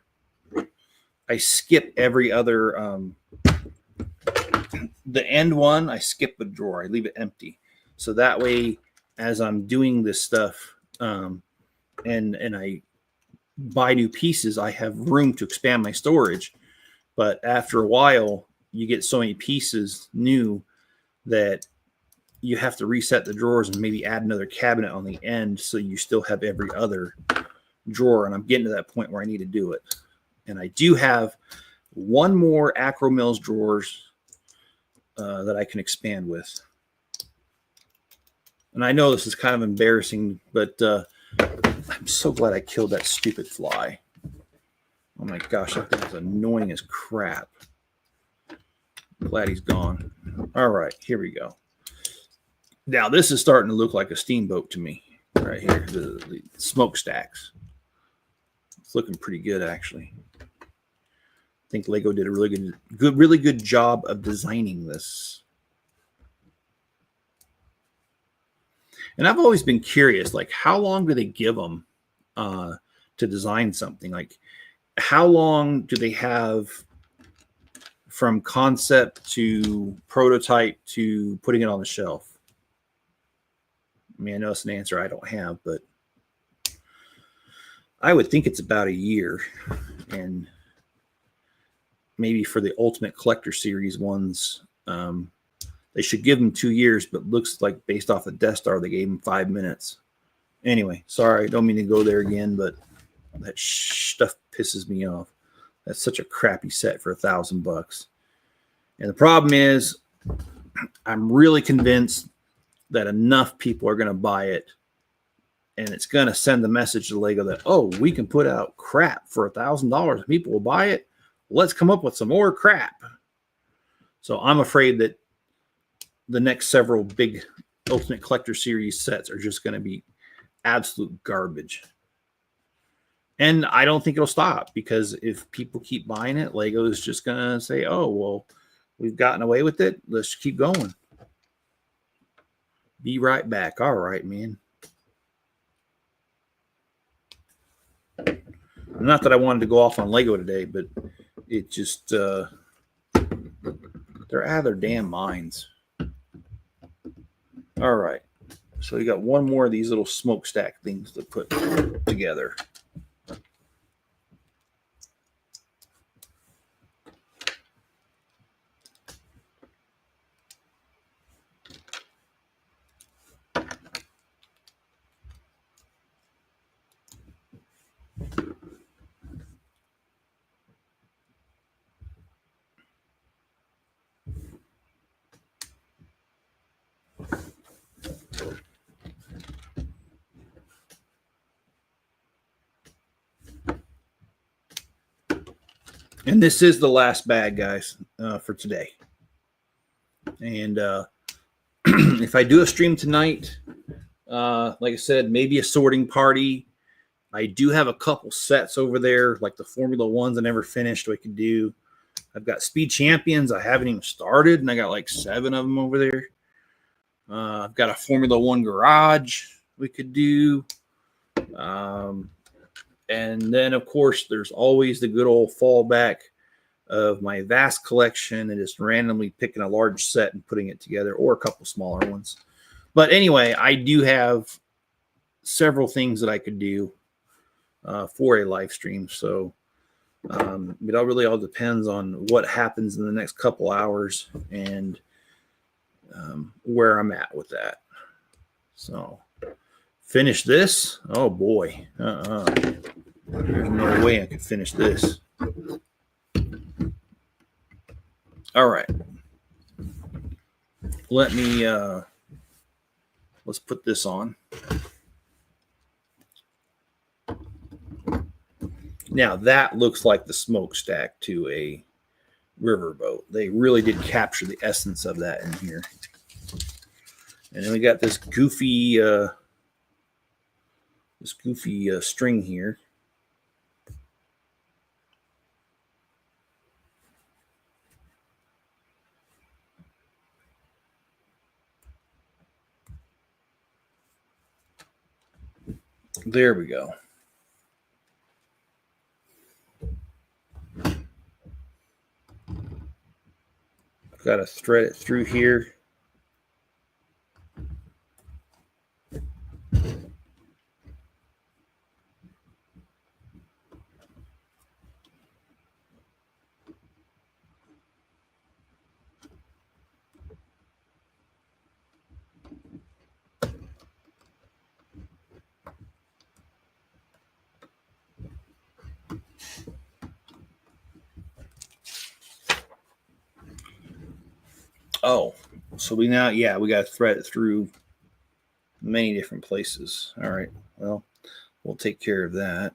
I skip every other the end one. I skip a drawer. I leave it empty, so that way, as I'm doing this stuff, and I buy new pieces, I have room to expand my storage. But after a while, you get so many pieces new that you have to reset the drawers and maybe add another cabinet on the end, so you still have every other drawer. And I'm getting to that point where I need to do it. And I do have one more Akro-Mils drawers that I can expand with. And I know this is kind of embarrassing, but I'm so glad I killed that stupid fly. Oh my gosh, that thing is annoying as crap. I'm glad he's gone. All right, here we go. Now this is starting to look like a steamboat to me right here. The smokestacks. It's looking pretty good, actually. I think Lego did a really good job of designing this. And I've always been curious, like, how long do they give them to design something? Like, how long do they have from concept to prototype to putting it on the shelf? I mean, I know it's an answer I don't have, but I would think it's about a year. And maybe for the Ultimate Collector Series ones, they should give them 2 years, but looks like based off the Death Star, they gave them 5 minutes. Anyway, sorry, don't mean to go there again, but that stuff pisses me off. That's such a crappy set for $1,000. And the problem is, I'm really convinced that enough people are going to buy it, and it's going to send the message to Lego that, oh, we can put out crap for $1,000. People will buy it. Let's come up with some more crap. So I'm afraid that the next several big Ultimate Collector Series sets are just going to be absolute garbage. And I don't think it'll stop, because if people keep buying it, Lego is just going to say, oh, well, we've gotten away with it. Let's keep going. Be right back. All right, man. Not that I wanted to go off on Lego today, but it just, they're out of their damn minds. All right. So you got one more of these little smokestack things to put together. And this is the last bag, guys, for today. And if I do a stream tonight, like I said, maybe a sorting party. I do have a couple sets over there, like the Formula Ones I never finished. We could do. I've got Speed Champions I haven't even started, and I got like 7 of them over there. I've got a Formula One garage we could do. And then, of course, there's always the good old fallback of my vast collection and just randomly picking a large set and putting it together, or a couple smaller ones. But anyway, I do have several things that I could do for a live stream. So it all really all depends on what happens in the next couple hours and where I'm at with that. So finish this. Oh boy. There's no way I could finish this. All right. Let me let's put this on. Now that looks like the smokestack to a riverboat. They really did capture the essence of that in here. And then we got this goofy string here. There we go. Got to thread it through here. Oh, so we got to thread it through many different places. All right. Well, we'll take care of that.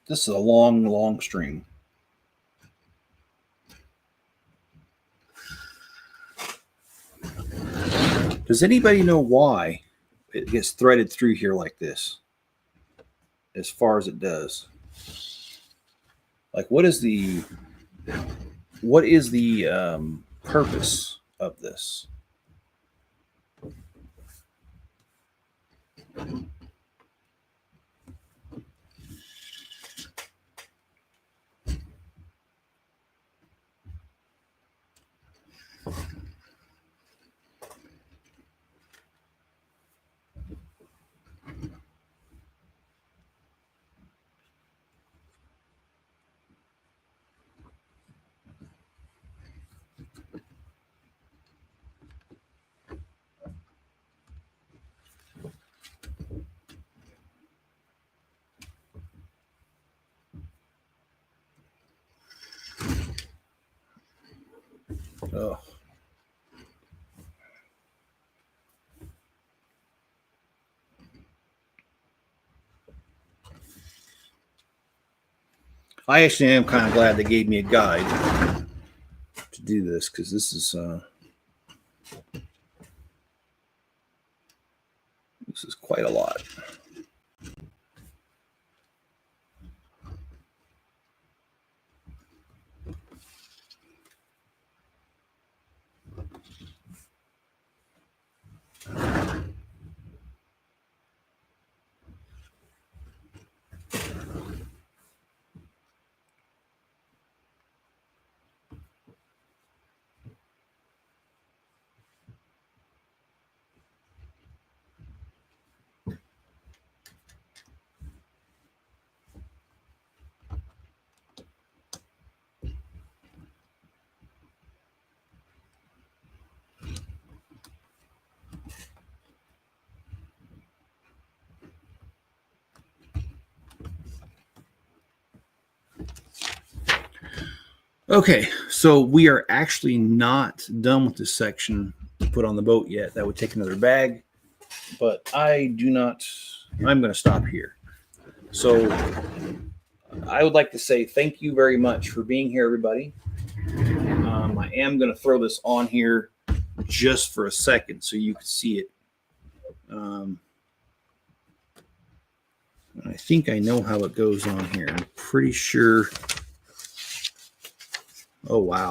This is a long, long string. Does anybody know why it gets threaded through here like this? As far as it does. Like, what is the purpose of this? Oh. I actually am kind of glad they gave me a guide to do this, because this is quite a lot. Okay, so we are actually not done with this section to put on the boat yet. That would take another bag, but I'm going to stop here. So I would like to say thank you very much for being here, everybody. I am going to throw this on here just for a second so you can see it. I think I know how it goes on here. I'm pretty sure. Oh, wow.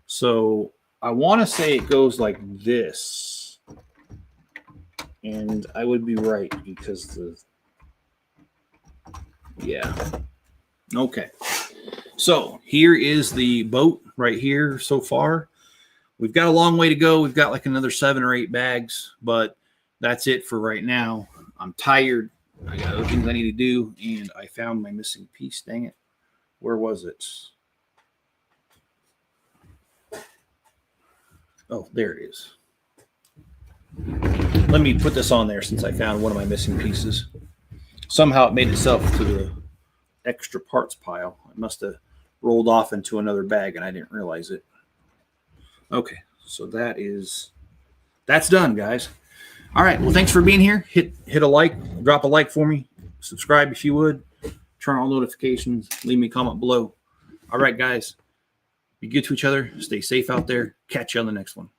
So I want to say it goes like this. And I would be right because yeah. Okay. So here is the boat right here so far. We've got a long way to go. We've got like another 7 or 8 bags, but that's it for right now. I'm tired. I got other things I need to do, and I found my missing piece. Dang it. Where was it? Oh, there it is. Let me put this on there since I found one of my missing pieces. Somehow it made itself to the extra parts pile. It must have rolled off into another bag, and I didn't realize it. Okay, so that's done, guys. All right, well, thanks for being here. Hit a like, drop a like for me. Subscribe if you would. Turn on notifications. Leave me a comment below. All right, guys. Be good to each other. Stay safe out there. Catch you on the next one.